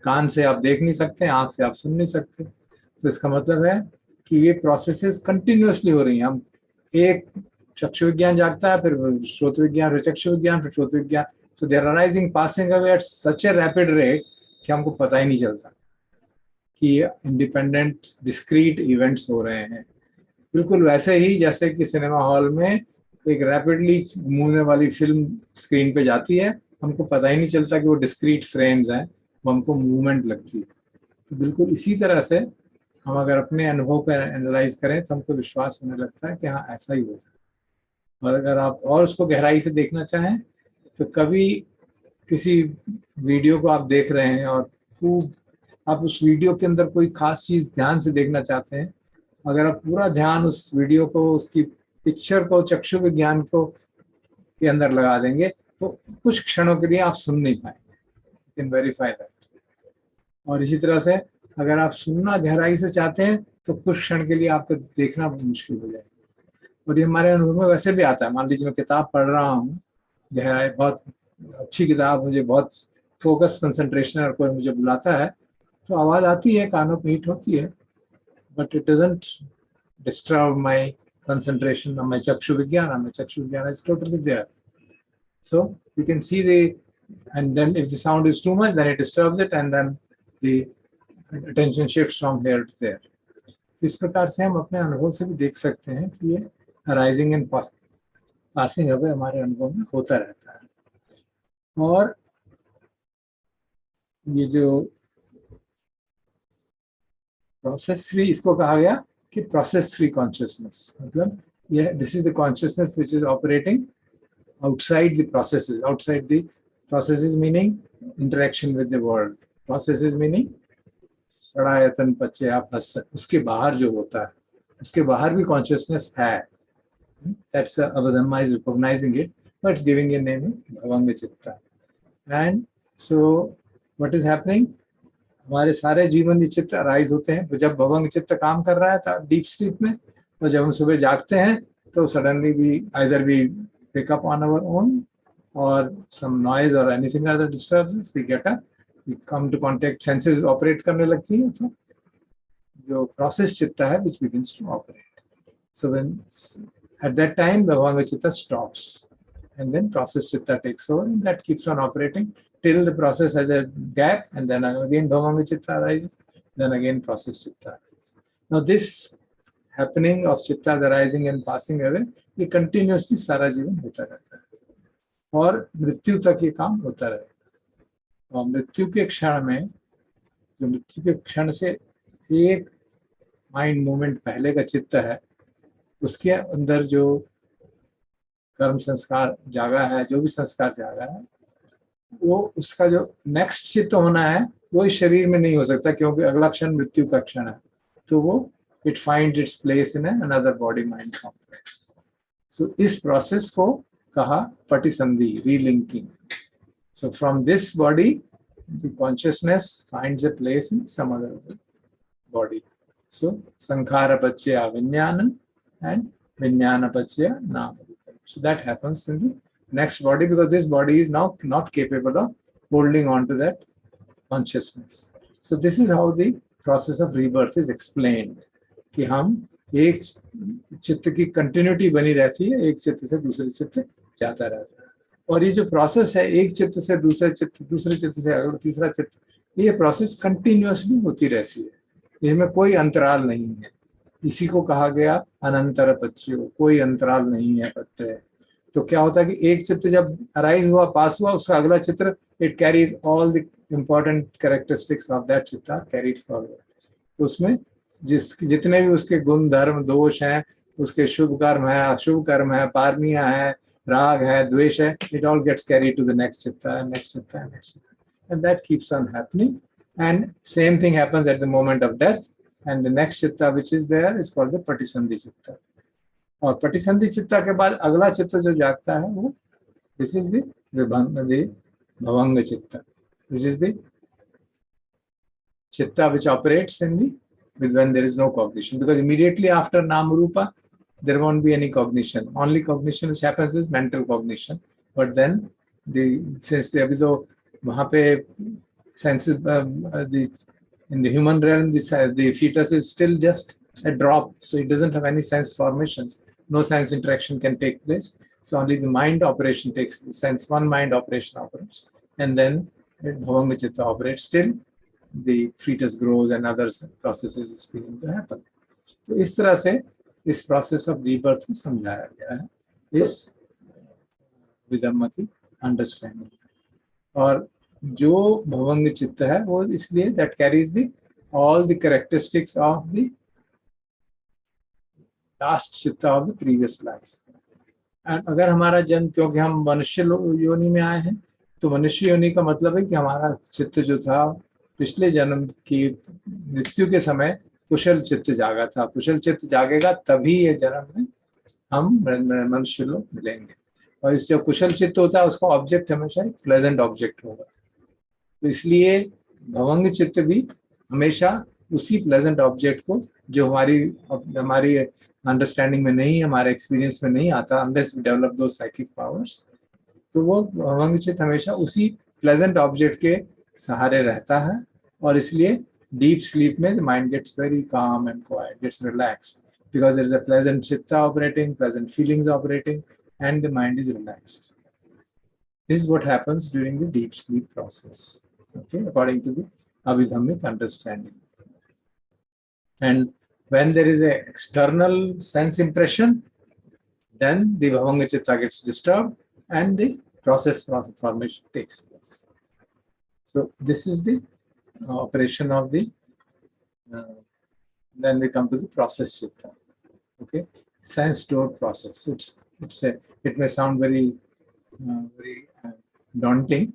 कान से आप देख नहीं सकते, आंख से आप सुन नहीं सकते। तो इसका मतलब है कि ये प्रोसेसेस कंटिन्यूअसली हो रही हैं। हम एक चक्षु विज्ञान जागता है, फिर श्रोत विज्ञान, फिर चक्षु विज्ञान, फिर श्रोत विज्ञान। So they are arising, passing away at such a rapid rate कि हमको पता ही नहीं चलता कि इंडिपेंडेंट डिस्क्रीट इवेंट्स हो रहे हैं। बिल्कुल वैसे ही जैसे कि सिनेमा हॉल में एक रैपिडली मूवने वाली फिल्म स्क्रीन पे जाती है, हमको पता ही नहीं चलता कि वो डिस्क्रीट फ्रेम्स हैं, वो हमको मूवमेंट लगती है। तो बिल्कुल इसी तरह से हम अगर अपने अनुभव पर एनालाइज करें तो हमको विश्वास होने लगता है कि हाँ ऐसा ही होता है। और अगर आप और उसको गहराई से देखना चाहें तो कभी किसी वीडियो को आप देख रहे हैं और खूब आप उस वीडियो के अंदर कोई खास चीज़ ध्यान से देखना चाहते हैं, अगर आप पूरा ध्यान उस वीडियो को, उसकी पिक्चर को, चक्षु विज्ञान को के अंदर लगा देंगे तो कुछ क्षणों के लिए आप सुन नहीं पाएंगे। You can verify that. और इसी तरह से अगर आप सुनना गहराई से चाहते हैं तो कुछ क्षण के लिए आपको देखना मुश्किल हो जाएगा। और ये हमारे अनुभव में वैसे भी आता है। मान लीजिए मैं किताब पढ़ रहा हूँ, गहराई, बहुत अच्छी किताब, मुझे बहुत फोकस कंसंट्रेशन, और कोई मुझे बुलाता है तो आवाज़ आती है, कानों पे हिट होती है, but it doesn't disturb my concentration on my chakshu vijnana. My chakshu vijnana is totally there. So you can see and then if the sound is too much, then it disturbs it, and then the attention shifts from here to there. तो इस प्रकार से हम अपने अनुभव से भी देख सकते हैं कि ये अराइजिंग एंड पासिंग अवे हमारे अनुभव में होता रहता है। और ये जो प्रोसेस फ्री, इसको कहा गया कि प्रोसेस फ्री कॉन्शियसनेस, मतलब ये this is the consciousness which is operating outside the processes. Outside the processes meaning interaction with the world. Processes meaning षडायतन पच्चे आप उसके बाहर जो होता है, उसके बाहर भी consciousness है. That's Abhidhamma is recognizing it, but it's giving a name Bhavanga Chitta. And so what is happening? हमारे सारे जीवन चित्त अराइज होते हैं जब भवंग चित्त काम कर रहा है था डीप स्लीप में, और जब हम सुबह जागते हैं तो suddenly we either we pick up on our own or some noise or anything other disturbs, we get up, we come to contact, senses operate करने लगती हैं, तो जो प्रोसेस चित्त है which begins to operate. So when at that time the भवंग चित्त stops and then process chitta takes over, and that keeps on operating till the process has a gap, and then again bhavanga chitta arises, then again process chitta arises. Now this happening of chitta arising and passing away, ये continuously सारा जीवन होता रहता है और मृत्यु तक ये काम होता रहेगा. और मृत्यु के क्षण में, जो मृत्यु के क्षण से एक माइंड मूवमेंट पहले का चित्त है, उसके अंदर जो कर्म संस्कार जागा है, जो भी संस्कार जागा है, वो उसका जो नेक्स्ट चित्त होना है वो इस शरीर में नहीं हो सकता, क्योंकि अगला क्षण मृत्यु का क्षण है. तो वो it finds its place in another body mind complex. So इस प्रोसेस को कहा पटिसंधि, relinking. So from this body the consciousness finds a place in some other body. So संखारपच्य विज्ञान एंड विज्ञानपच्य नाम. So that happens in the next body, because this body is now not capable of holding on to that consciousness. So this is how the process of rebirth is explained. कि हम एक चित्त की continuity बनी रहती है, एक चित्त से दूसरे चित्त जाता रहता है. और ये जो प्रोसेस है एक चित्त से दूसरे चित्त, दूसरे चित्त से अगला तीसरा चित्त, ये प्रोसेस कंटिन्यूअसली होती रहती है, इसमें कोई अंतराल नहीं है. इसी को कहा गया अनंतर पच्यो, कोई अंतराल नहीं है पत्य. तो क्या होता है कि एक चित्र जब अराइज हुआ, पास हुआ, उसका अगला चित्र it carries all the important characteristics of that चित्त कैरीड फॉरवर्ड. उसमें जितने भी उसके गुण धर्म दोष हैं, उसके शुभ कर्म है, अशुभ कर्म है, पारमिया है, राग है, द्वेष है, it all gets carried to the next chitta, next chitta, next chitta, and that keeps on happening. And same thing happens at the moment of death. And the next chitta which is there is called the patisandhi chitta. और patisandhi chitta के बाद अगला चित्त जो जागता है वो this is the bhavanga chitta, which is the chitta which operates in the when there is no cognition, because immediately after nam rupa there won't be any cognition. Only cognition which happens is mental cognition. But then since अभी तो वहाँ पे senses in the human realm, the fetus is still just a drop, so it doesn't have any sense formations. No sense interaction can take place. So only the mind operation takes place. Sense one mind operation operates, and then bhavanga chitta operates. Still, the fetus grows and other processes is beginning to happen. तो इस तरह से इस process of rebirth को समझाया गया है इस विदम्मति understanding. और जो भवंग चित्त है वो इसलिए that carries the all the characteristics of the last चित्त of the previous life. And अगर हमारा जन्म, क्योंकि हम मनुष्य योनि में आए हैं, तो मनुष्य योनि का मतलब है कि हमारा चित्त जो था पिछले जन्म की मृत्यु के समय कुशल चित्त जागा था. कुशल चित्त जागेगा तभी ये जन्म में हम मनुष्य लोग मिलेंगे. और इस जो कुशल चित्त होता है उसका ऑब्जेक्ट हमेशा एक प्लेजेंट ऑब्जेक्ट होगा. तो इसलिए भवंग चित्त भी हमेशा उसी प्लेजेंट ऑब्जेक्ट को, जो हमारी अंडरस्टैंडिंग में नहीं, हमारे एक्सपीरियंस में नहीं आता, अनलेस वी डेवलप दो साइकिक पावर्स, तो वो भवंग चित्त हमेशा उसी प्लेजेंट ऑब्जेक्ट के सहारे रहता है. और इसलिए डीप स्लीप में the mind gets very calm and quiet, gets relaxed, because there is a pleasant चित्त operating, pleasant feelings operating, and the mind is relaxed. This is what happens during the deep sleep process, okay, according to the Abhidhammic understanding. And when there is a external sense impression, then the Bhavanga Chitta gets disturbed and the process formation takes place. So this is the operation of the, then we come to the process Chitta, okay, sense door process. It may sound very very daunting.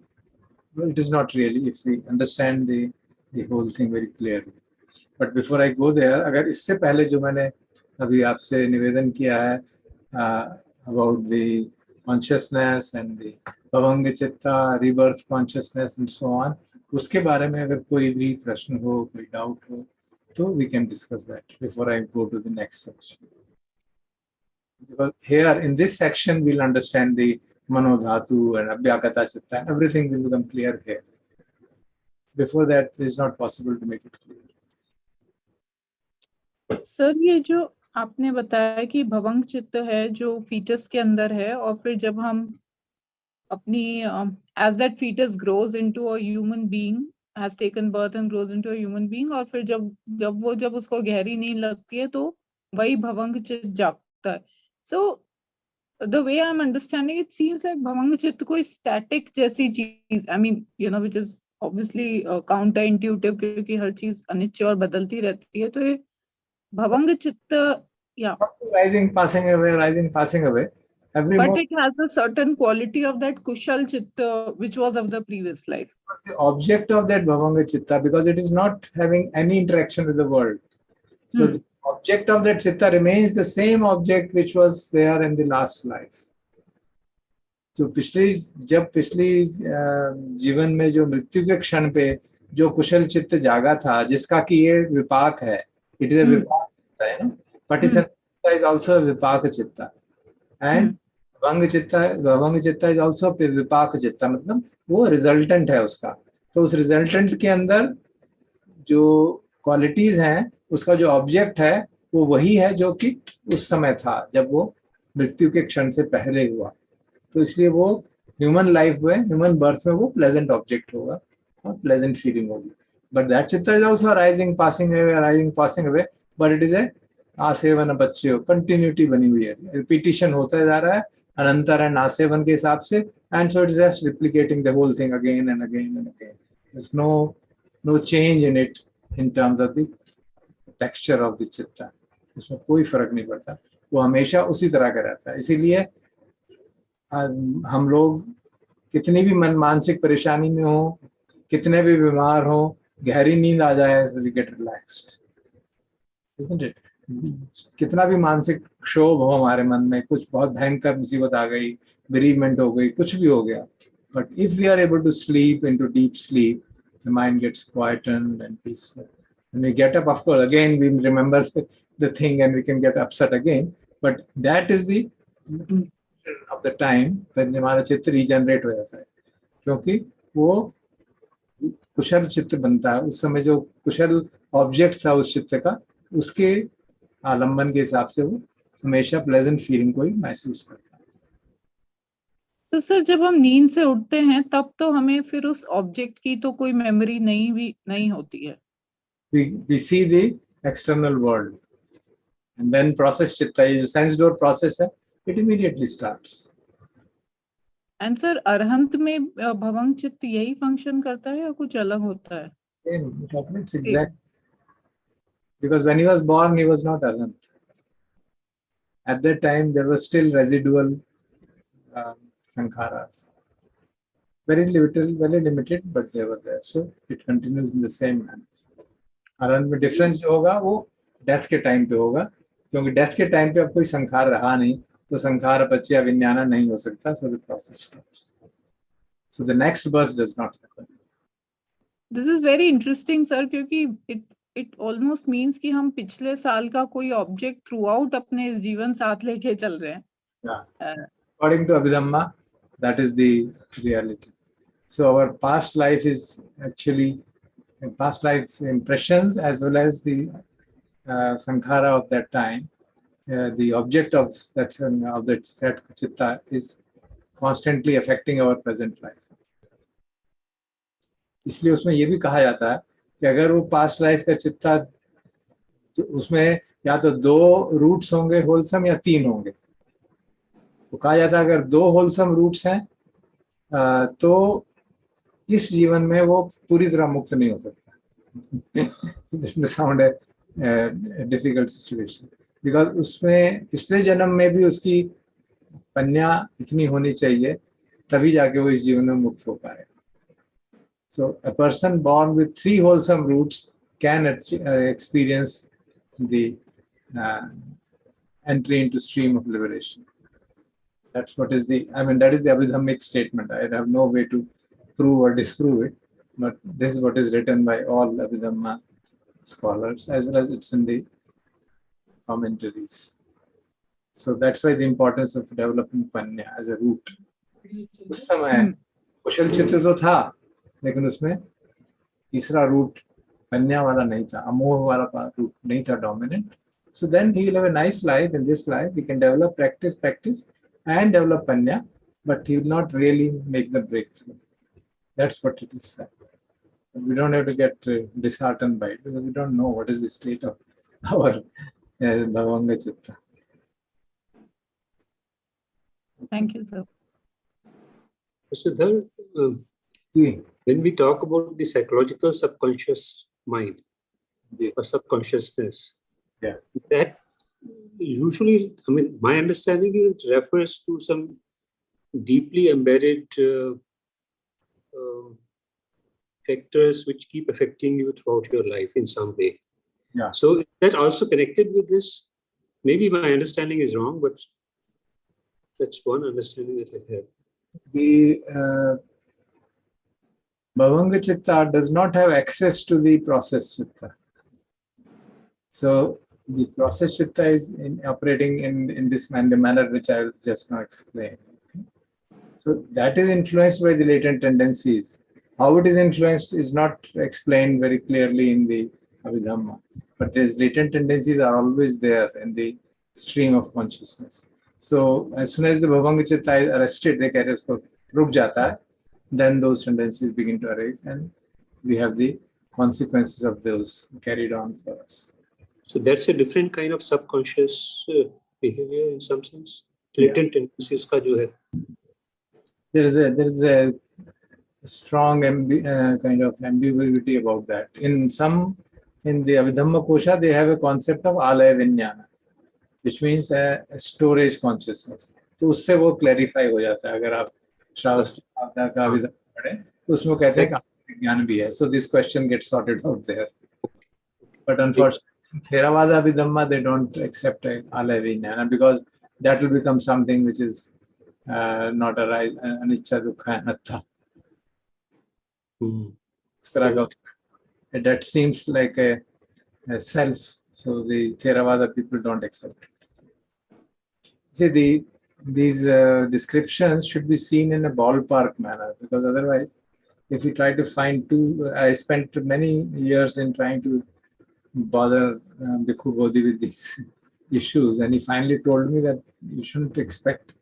Well, it is not really if we understand the whole thing very clearly. But before I go there, अगर इससे पहले जो मैंने अभी आपसे निवेदन किया है about the consciousness and the भवंग चित्ता, rebirth consciousness and so on, उसके बारे में अगर कोई भी प्रश्न हो, कोई डाउट हो, तो we can discuss that before I go to the next section. Because here in this section we'll understand the manodhatu and abhyagata chitta, and everything will become clear here. Before that, it is not possible to make it clear. Sir ये जो आपने बताया कि भवंग चित्त है जो foetus के अंदर है, और फिर जब हम अपनी as that fetus grows into a human being, has taken birth and grows into a human being, और फिर जब उसको गहरी नींद लगती है तो वही भवंग चित्त जागता है. So the way I'm understanding it seems like भवंग चित्त कोई static जैसी चीज, I mean which is obviously counter intuitive क्योंकि हर चीज अनिश्चय और बदलती रहती है. तो ये भवंग चित्त, yeah, Rising, passing away. Every but moment, it has a certain quality of that kushal chitta which was of the previous life. the object of that bhavanga chitta, because it is not having any interaction with the world. So the object of that chitta remains the same object which was there in the last life. तो जब पिछली जीवन में जो मृत्यु के क्षण पे जो कुशल चित्त जागा था, जिसका कि ये विपाक है, it is a विपाक चित्त है ना, Patisana is also a vipaka chitta, and भवंग चित्ता is also विपाक चित्ता, मतलब वो रिजल्टेंट है उसका. तो उस रिजल्टेंट के अंदर जो क्वालिटीज हैं, उसका जो ऑब्जेक्ट है वो वही है जो कि उस समय था जब वो मृत्यु के क्षण से पहले हुआ. तो इसलिए वो ह्यूमन लाइफ में, ह्यूमन बर्थ में वो प्लेजेंट ऑब्जेक्ट होगा और प्लेजेंट फीलिंग होगी. बट दैट चित्ता is also rising passing away, but it is a आसेवन बच्चे कंटिन्यूटी बनी हुई है, रिपीटिशन होता जा रहा है अनंतर एंड आसेवन के हिसाब से, and so it is just replicating the whole thing again and again and again. There is no change in it in terms of the texture of the chitta. इसमें कोई फर्क नहीं पड़ता, वो हमेशा उसी तरह का रहता है. इसीलिए हम लोग कितनी भी मानसिक परेशानी में हो, कितने भी बीमार हो, गहरी नींद आ जाए, we get relaxed, isn't it? कितना भी मानसिक क्षोभ हो हमारे मन में, कुछ बहुत भयंकर मुसीबत आ गई, bereavement हो गई, कुछ भी हो गया, but if we are able to sleep into deep sleep, the mind gets quietened and peaceful. When we get up, of course, again we remember the thing and we can get upset again, but that is the of the time when हमारा चित्त regenerate हो जाता है, क्योंकि वो कुशल चित्त बनता है. उस समय जो कुशल ऑब्जेक्ट था उस चित्त का, उसके आलंबन के हिसाब से वो हमेशा प्लेजेंट फीलिंग को ही महसूस करता है. तो सर जब हम नींद से उठते हैं तब तो हमें फिर उस ऑब्जेक्ट की तो कोई मेमोरी नहीं होती है. We see the external world and then process चित्ता, ये जो सेंस डोर प्रोसेस है, it immediately starts. And sir, Arhant में भवंग चित्त यही फंक्शन करता है या कुछ अलग होता है? It's exact. Because when he was born, he was not arhant. At that time, there were still residual sankharas. Very little, very limited, but they were there. So it continues in the same manner. arhant में difference जो होगा वो death के time पे होगा, क्योंकि death के time पे अब कोई संखार रहा नहीं, तो संखार अपच्य विज्ञान नहीं हो सकता. So the process stops. So the next birth does not happen. This is very interesting, sir, क्योंकि it almost means कि हम पिछले साल का कोई ऑब्जेक्ट थ्रू आउट अपने जीवन साथ लेके चल रहे हैं. Yeah. According to Abhidhamma, that is the reality. So our past life is actually past life impressions as well as the sankhara of that time. The object of that chitta is constantly affecting our present life. इसलिए उसमें ये भी कहा जाता है कि अगर वो पास्ट लाइफ का चित्ता, तो उसमें या तो 2 रूट्स होंगे होलसम या 3 होंगे. तो कहा जाता है अगर 2 होलसम रूट्स हैं तो इस जीवन में वो पूरी तरह मुक्त नहीं हो सकता. साउंड है डिफिकल्ट सिचुएशन, बिकॉज उसमें पिछले जन्म में भी उसकी पन्या इतनी होनी चाहिए तभी जाके वो इस जीवन में मुक्त हो पाएगा. So a person born with 3 wholesome roots can experience the entry into stream of liberation. That's what is the, I mean, that is the Abhidhammic statement. I have no way to prove or disprove it, but this is what is written by all Abhidhamma scholars, as well as it's in the commentaries. So that's why the importance of developing Panya as a root. उस समय कुशल चित्त तो था, लेकिन उसमें तीसरा root पन्या वाला नहीं था, अमोह वाला रूट नहीं था dominant. So then he will have a nice life. In this life, he can develop practice, and develop panya, but he will not really make the breakthrough. That's what it is said. We don't have to get disheartened by it, because we don't know what is the state of our Bhavanga Chitta. Thank you, sir. Siddhar, when we talk about the psychological subconscious mind or subconsciousness, that usually, I mean, my understanding is it refers to some deeply embedded factors which keep affecting you throughout your life in some way. Yeah. So is that also connected with this? Maybe my understanding is wrong, but that's one understanding that I have. The Bhavanga Chitta does not have access to the process Chitta. So the process Chitta is operating in this manner which I just now explained. Okay? So that is influenced by the latent tendencies. How it is influenced is not explained very clearly in the Abhidhamma, but these latent tendencies are always there in the stream of consciousness. So as soon as the Bhavanga Chitta is arrested, they carry usko ruk jata hai, then those tendencies begin to arise, and we have the consequences of those carried on for us. So that's a different kind of subconscious behavior in some sense. Latent tendencies ka jo hai. There is a strong kind of ambiguity about that. In the Abhidhamma Kosha, they have a concept of alaya vinyana, which means a storage consciousness. तो उससे वो clarify हो जाता है. अगर आप श्रावस्ती का अभिधम्म पढ़ें, तो उसमें कहते हैं कि ज्ञान भी है. So this question gets sorted out there. But unfortunately, Theravada Abhidhamma, they don't accept alaya vinyana, because that will become something which is not anicca, dukkha, anatta. That seems like a self. So the Theravada people don't accept it. See, these descriptions should be seen in a ballpark manner, because otherwise, if you try to find I spent many years in trying to bother Bhikkhu Bodhi with these issues, and he finally told me that you shouldn't expect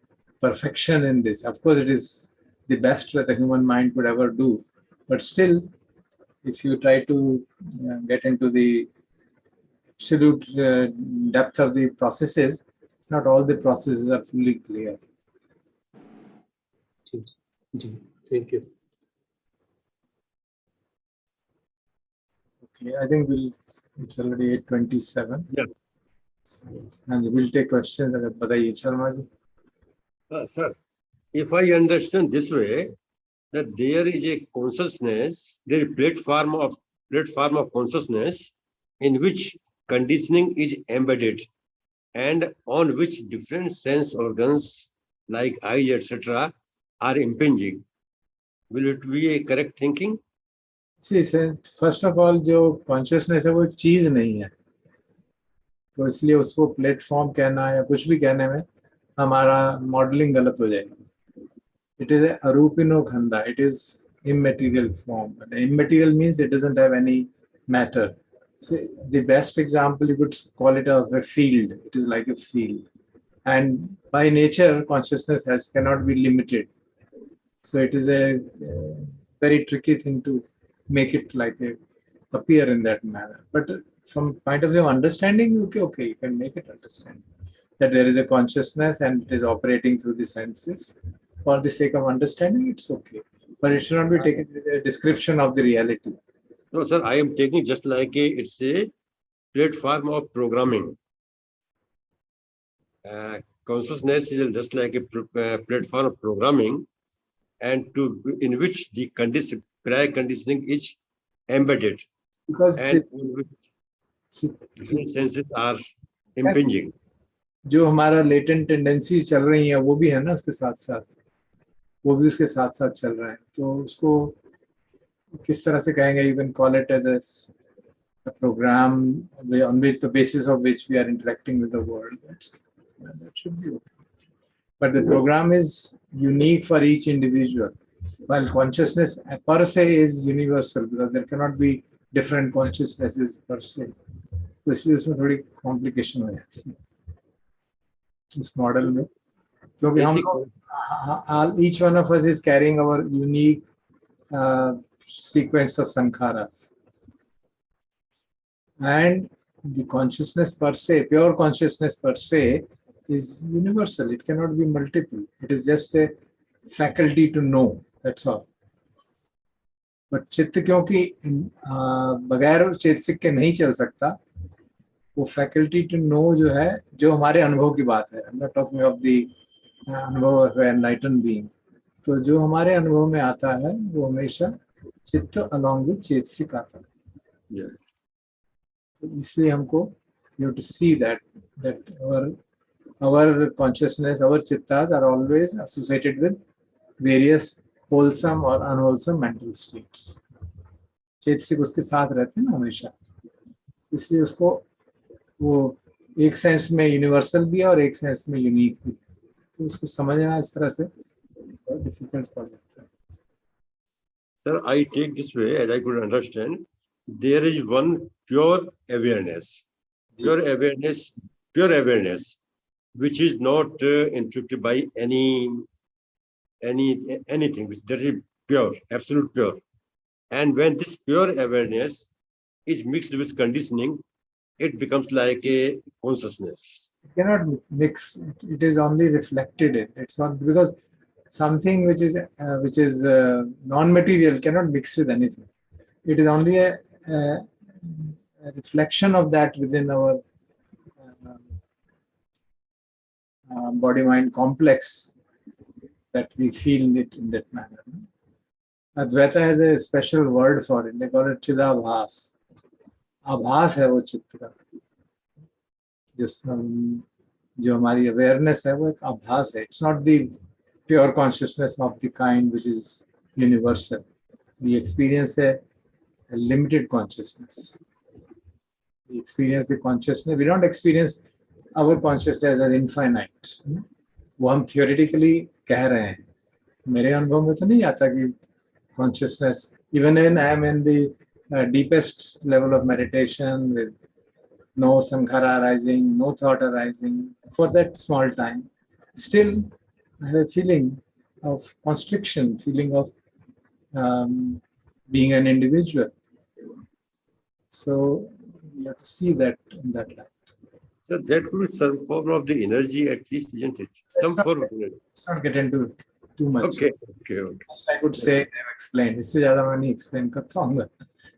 perfection in this. Of course, it is the best that a human mind could ever do, but still, if you try to get into the absolute depth of the processes, not all the processes are fully clear. Thank you. Okay, I think it's already 8:27. Yeah. So, and we'll take questions. Bataiye, Sharma ji. Sir, if I understand this way, that there is a consciousness, there is a platform of consciousness in which conditioning is embedded, and on which different sense organs like eyes, etc., are impinging. Will it be a correct thinking? See, sir, first of all, जो consciousness है वो चीज नहीं है, तो इसलिए उसको platform कहना या कुछ भी कहने में हमारा मॉडलिंग गलत हो जाएगी. It is a arupino khanda. It is immaterial form. Immaterial means it doesn't have any matter. So the best example, you could call it of a field. It is like a field, and by nature, consciousness cannot be limited. So it is a very tricky thing to make it like appear in that manner. But from point of view of understanding, okay, you can make it understand that there is a consciousness and it is operating through the senses. For the sake of understanding, it's okay. But it should not be taken as a description of the reality. No, sir, I am taking just like it's a platform of programming. Consciousness is just like a platform of programming, and in which the prior conditioning is embedded, because and in which different senses are impinging. जो हमारा latent tendency चल रही है वो भी है ना, उसके साथ साथ वो भी उसके साथ साथ चल रहा है, तो उसको किस तरह से कहेंगे? You can call it as a program on which the basis of which we are interacting with the world. That should be okay. But the program is unique for each individual, while consciousness per se is universal, because there cannot be different consciousnesses per se. तो इसलिए उसमें थोड़ी complication हो जाती है इस model में, क्योंकि हम लोग each one of us is carrying our unique sequence of sankharas, and the consciousness per se, pure consciousness per se, is universal. It cannot be multiple. It is just a faculty to know. That's all. But चित्त क्योंकि बगैर चेतसिक के नहीं चल सकता, वो faculty to know जो है, जो हमारे अनुभव की बात है. I'm not talking of the अनुभव of an enlightened being. तो जो हमारे अनुभव में आता है वो हमेशा चित्त along with चेतसिक आता है. तो इसलिए हमको you have to see that our consciousness, our chittas are always associated with various wholesome or unwholesome mental states. चेतसिक उसके साथ रहते हैं ना हमेशा, इसलिए उसको वो एक सेंस में यूनिवर्सल भी है और एक सेंस में यूनिक भी, तो उसको समझना इस तरह से डिफिकल्ट पड़ जाता है. Sir, I take this way, and I could understand. There is one pure awareness, which is not interrupted by anything. That is pure, absolute pure. And when this pure awareness is mixed with conditioning, it becomes like a consciousness. It cannot mix. It is only reflected in. It's not, because something which is non-material cannot mix with anything. It is only a reflection of that within our body-mind complex that we feel it in that manner. Advaita has a special word for it. They call it Chidabhas. आभास है वो चित्त का, जो हमारी awareness है वो एक आभास है. It's not the pure consciousness of the kind which is universal. We experience a limited consciousness. We experience the consciousness. We don't experience our consciousness as infinite. वो हम थियोरेटिकली कह रहे हैं, मेरे अनुभव में तो नहीं आता कि consciousness, even when I am in the deepest level of meditation with no sankhara arising, no thought arising, for that small time, still I have a feeling of constriction, feeling of being an individual. So you have to see that in that light. So that could be some form of the energy, at least, isn't it? Some form of energy. Let's not get into too much. Okay. Just I could say I've explained. इससे ज़्यादा मैं नहीं explain करता हूँ,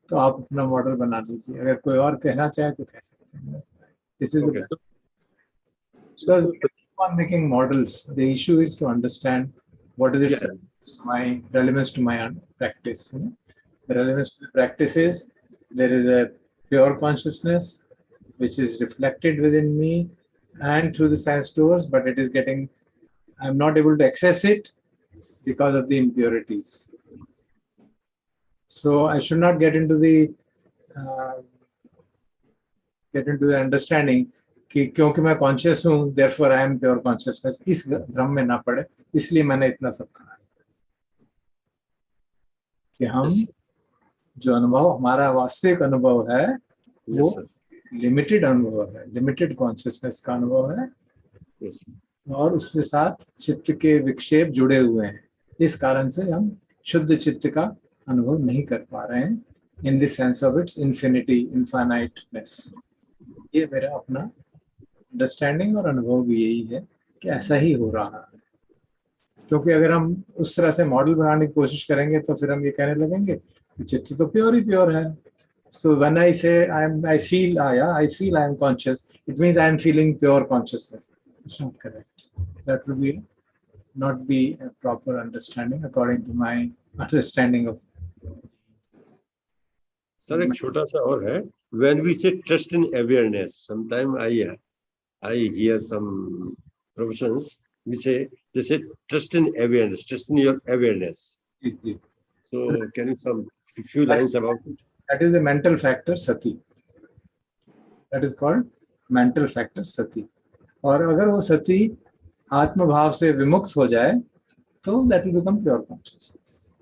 तो आप अपना model बना लीजिए. अगर कोई और कहना चाहे तो कह सकते हैं. This is the because we keep on making models. The issue is to understand what is its relevance to my practice. The relevance to the practice is there is a pure consciousness which is reflected within me and through the sense doors, but it is getting, I'm not able to access it because of the impurities. So I should not get into the understanding कि क्योंकि मैं conscious हूँ, therefore I am pure consciousness. इस भ्रम में ना पड़े, इसलिए मैंने इतना सब कहा कि हम जो अनुभव हमारा वास्तविक अनुभव है वो लिमिटेड अनुभव है, लिमिटेड कॉन्शियसनेस का अनुभव है, और उसके साथ चित्त के विक्षेप जुड़े हुए हैं. इस कारण से हम शुद्ध चित्त का अनुभव नहीं कर पा रहे हैं in the sense of its infinity, infiniteness. ये मेरा अपना अंडरस्टैंडिंग और अनुभव भी यही है कि ऐसा ही हो रहा है. क्योंकि अगर हम उस तरह से मॉडल बनाने की कोशिश करेंगे तो फिर हम ये कहने लगेंगे कि चित्त तो प्योर ही प्योर है. So when I say I feel I am conscious, it means I am feeling pure consciousness. It's not correct. That would be not be a proper understanding according to my understanding of. Sir, एक छोटा सा और है. When we say trust in awareness, sometimes I hear some professions, they say trust in awareness, trust in your awareness. So can you some few lines about it? That is the mental factor sati. That is called mental factor sati. और अगर वो सती आत्म भाव से विमुक्त हो जाए तो that will become pure consciousness.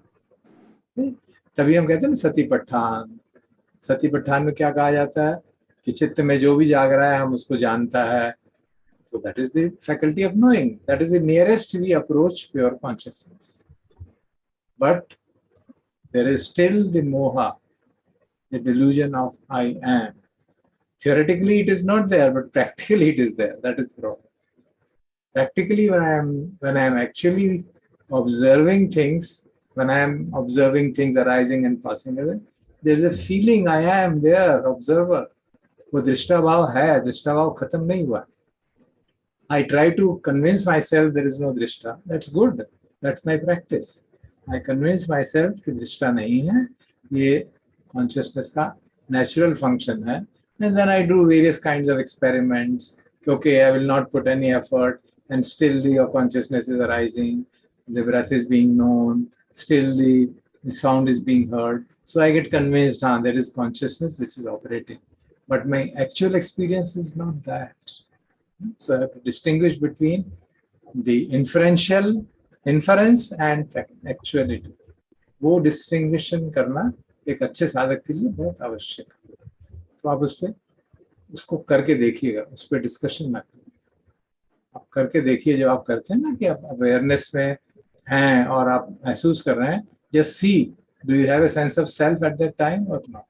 तभी हम कहते हैं ना सती पठान. सती पठान में क्या कहा जाता है कि चित्त में जो भी जाग रहा है हम उसको जानता है. So that is the faculty of knowing. That is the nearest we approach pure consciousness. But there is still the moha, the delusion of I am. Theoretically it is not there, but practically it is there. That is the problem. Practically when I am actually observing things, when I am observing things arising and passing away, there is a feeling I am there, observer. वो दृष्टा भाव है, दृष्टा भाव खत्म नहीं हुआ. I try to convince myself there is no drishta. That's good. That's my practice. I convince myself कि drishta नहीं है. ये consciousness का natural function है. And then I do various kinds of experiments. Okay, I will not put any effort, and still the consciousness is arising. The breath is being known. Still the sound is being heard. So I get convinced, there is consciousness which is operating. But my actual experience is not that. So I have to distinguish between the inference and actuality. वो distinction करना एक अच्छे साधक के लिए बहुत आवश्यक है. तो आप उसको करके देखिएगा, उस पर डिस्कशन ना करिए. आप करके देखिए, जब आप करते हैं ना कि आप अवेयरनेस में हैं और आप महसूस कर रहे हैं, just see, do you have a sense of self at that time or not?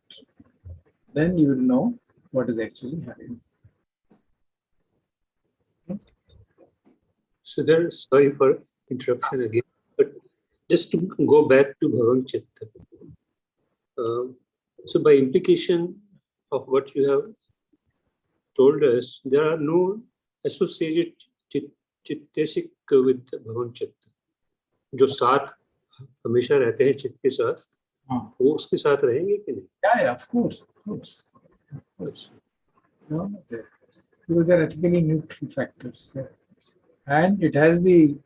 Then you will know what is actually happening. So there, sorry for interruption again, but just to go back to Bhavang Chitta. So by implication of what you have told us, there are no associated चित्तसिक with Bhavang Chitta. जो साथ हमेशा रहते हैं चित्त के साथ, वो उसके साथ रहेंगे कि नहीं? Yeah, of course. No, because they are ethically neutral factors. And it has the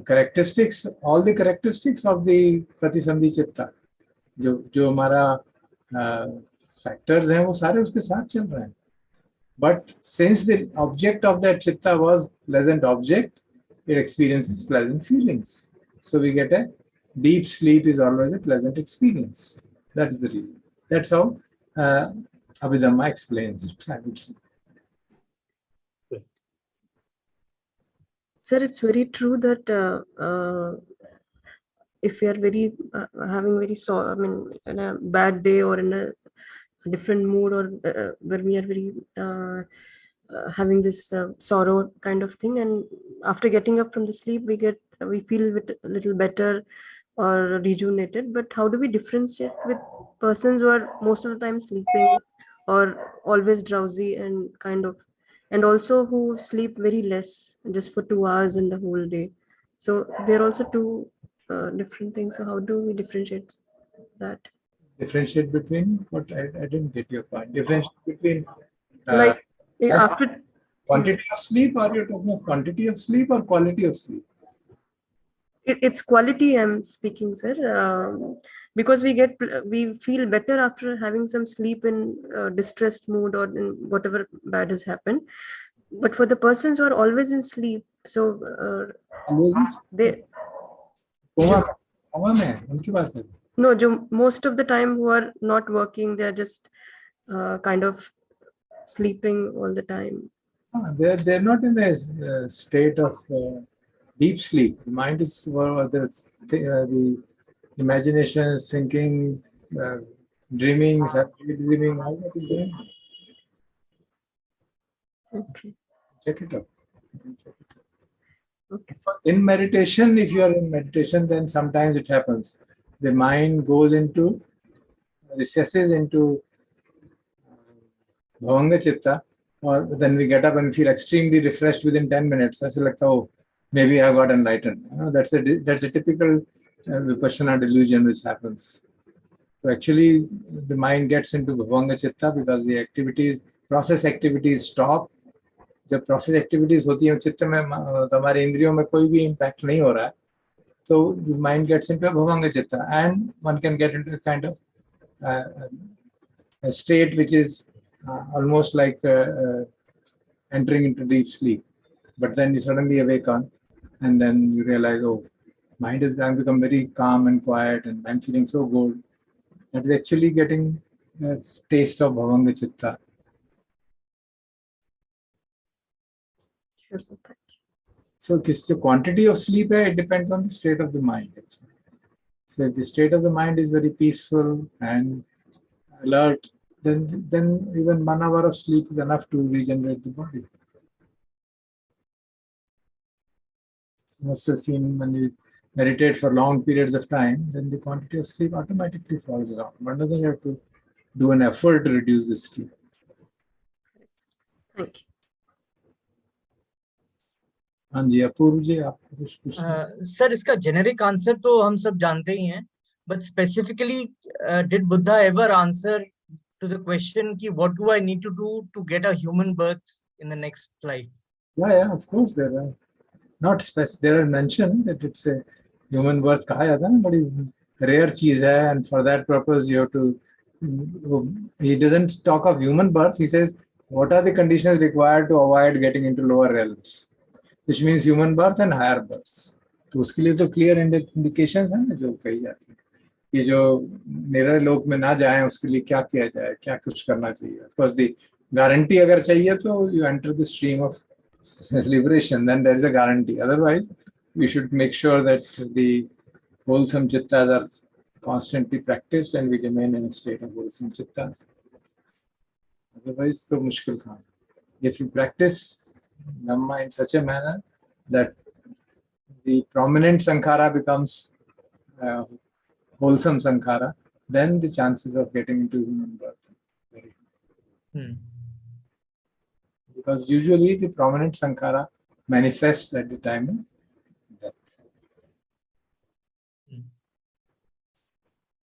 characteristics, all the characteristics of the Pratisandhi Chitta. जो हमारा factors हैं वो सारे उसके साथ चल रहे हैं. But since the object of that chitta was pleasant object, it experiences pleasant feelings. So we get a deep sleep is always a pleasant experience. That is the reason. That's how Abhidhamma explains it, I would say. Sir, it's very true that if we are very having very in a bad day or in a different mood, or when we are very having this sorrow kind of thing, and after getting up from the sleep, we feel a little better or rejuvenated. But how do we differentiate with persons who are most of the time sleeping or always drowsy and also who sleep very less, just for 2 hours in the whole day? So they're also two different things. So how do we differentiate that? Differentiate between what? I didn't get your point. Differentiate between like after quantity of sleep, or you're talking of quantity of sleep or quality of sleep? It's quality I'm speaking, sir, because we feel better after having some sleep in distressed mood or in whatever bad has happened. But for the persons who are always in sleep, so they most of the time who are not working, they're just kind of sleeping all the time. They're not in a state of deep sleep. The mind is the imagination is thinking, dreaming, dreaming, all that is going on. Okay. Check it out. Okay. So in meditation, if you are in meditation, then sometimes it happens. The mind goes recesses into Bhavanga Chitta, or then we get up and feel extremely refreshed within 10 minutes. ऐसे लगता है maybe I got enlightened. That's a typical Vipassana delusion which happens. So actually, the mind gets into Bhavanga Chitta because the process activities stop. जब process activities होती हैं चित्त में, तो हमारे इंद्रियों में कोई भी impact नहीं हो रहा है, तो the mind gets into Bhavanga Chitta, and one can get into a kind of a state which is almost like entering into deep sleep. But then you suddenly awaken, and then you realize, oh, mind has become very calm and quiet, and I'm feeling so good. That is actually getting a taste of Bhavanga Chitta. Sure, sir. Thank you. So the quantity of sleep, it depends on the state of the mind. Actually. So if the state of the mind is very peaceful and alert, then even 1 hour of sleep is enough to regenerate the body. So you must have seen when you meditate for long periods of time, then the quantity of sleep automatically falls down. One doesn't have to do an effort to reduce the sleep. Thank you. हाँ जी, अपूर्व जी, आपको कुछ पूछना? Sir, इसका generic answer तो हम सब जानते ही हैं, but specifically, did Buddha ever answer to the question कि what do I need to do to get a human birth in the next life? Yeah, of course there are. Not specific. There are mentioned that it's a human birth कहा जाता है ना, बड़ी rare चीज है, and for that purpose you have to. He doesn't talk of human birth. He says what are the conditions required to avoid getting into lower realms, which means human birth and higher births. तो उसके लिए तो clear indications हैं ना जो कही जाती है कि जो निरय लोक में ना जाएं उसके लिए क्या किया जाए, क्या कुछ करना चाहिए. Of course, the guarantee अगर चाहिए तो you enter the stream of liberation, then there is a guarantee. Otherwise, we should make sure that the wholesome chittas are constantly practiced and we remain in a state of wholesome chittas. Otherwise, so mushkil khan. If you practice Dhamma in such a manner that the prominent sankhara becomes wholesome sankhara, then the chances of getting into human birth are very high. Because usually the prominent sankhara manifests at the time of death.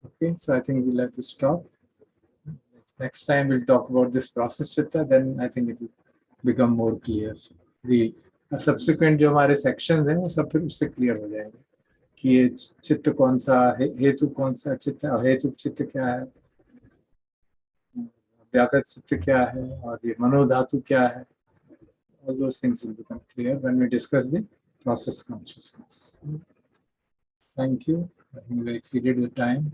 Okay, so I think we'll have to stop. Next time we'll talk about this process chitta, then I think it will become more clear. The subsequent जो हमारे sections हैं वो सब फिर उससे clear हो जाएंगे कि ये चित्त कौन सा, हेतु कौन सा चित्त है, हेतु चित्त क्या है, व्याकृत चित्त क्या है, और ये मनोधातु क्या है. All those things will become clear when we discuss the process consciousness. Thank you. I think we exceeded the time.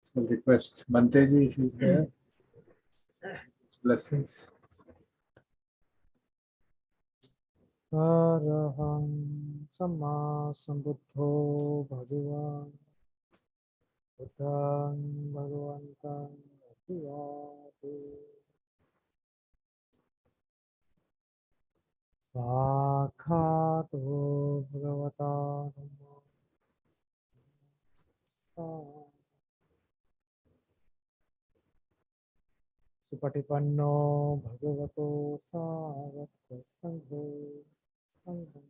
So request Banteji if he's there. Blessings. Araham Samma Sambuddho Bhagavan Buddhang Bhagavantam Adhyate Sakhato Bhagavata Namo Supatipanno Bhagavato Sarvatra Sangho Sangho.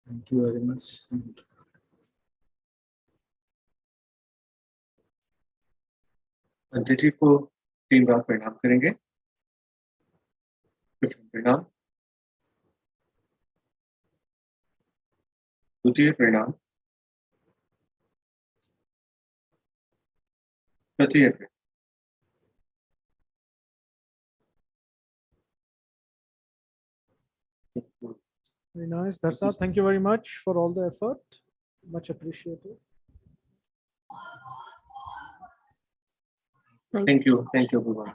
Thank you very much. अंत जी को 3 बार प्रणाम करेंगे. प्रणाम. द्वितीय प्रणाम. तृतीय प्रणाम. Very nice. That's all. Thank you very much for all the effort. Much appreciated. Thank you everyone.